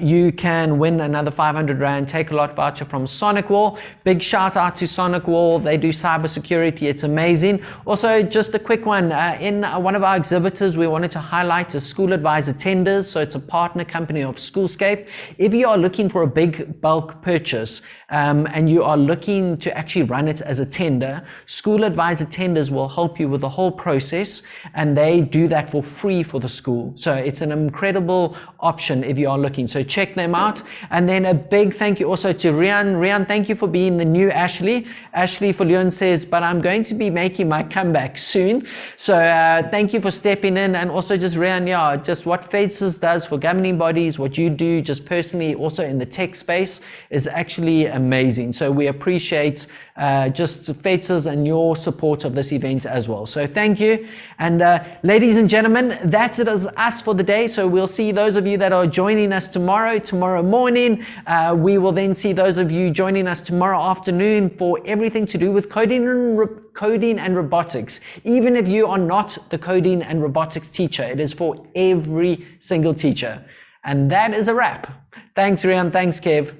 You can win another 500 Rand Take a Lot voucher from Sonicwall. Big shout out to Sonicwall. They do cybersecurity. It's amazing. Also, just a quick one. In one of our exhibitors, we wanted to highlight a School Advisor Tenders. So it's a partner company of Schoolscape. If you are looking for a big bulk purchase and you are looking to actually run it as a tender, School Advisor Tenders will help you with the whole process, and they do that for free for the school. So it's an incredible option if you are looking. So check them out. And then a big thank you also to Rian. Rian, thank you for being the new Ashley. Ashley for Leon says, but I'm going to be making my comeback soon. So thank you for stepping in. And also just Rian, yeah, just what FEDSAS does for governing bodies, what you do just personally also in the tech space is actually amazing. So we appreciate just FEDSAS and your support of this event as well. So thank you. And ladies and gentlemen, that's it as us for the day. So we'll see those of you that are joining us tomorrow morning. We will then see those of you joining us tomorrow afternoon for everything to do with coding and robotics. Even if you are not the coding and robotics teacher, it is for every single teacher. And that is a wrap. Thanks, Rian. Thanks, Kev.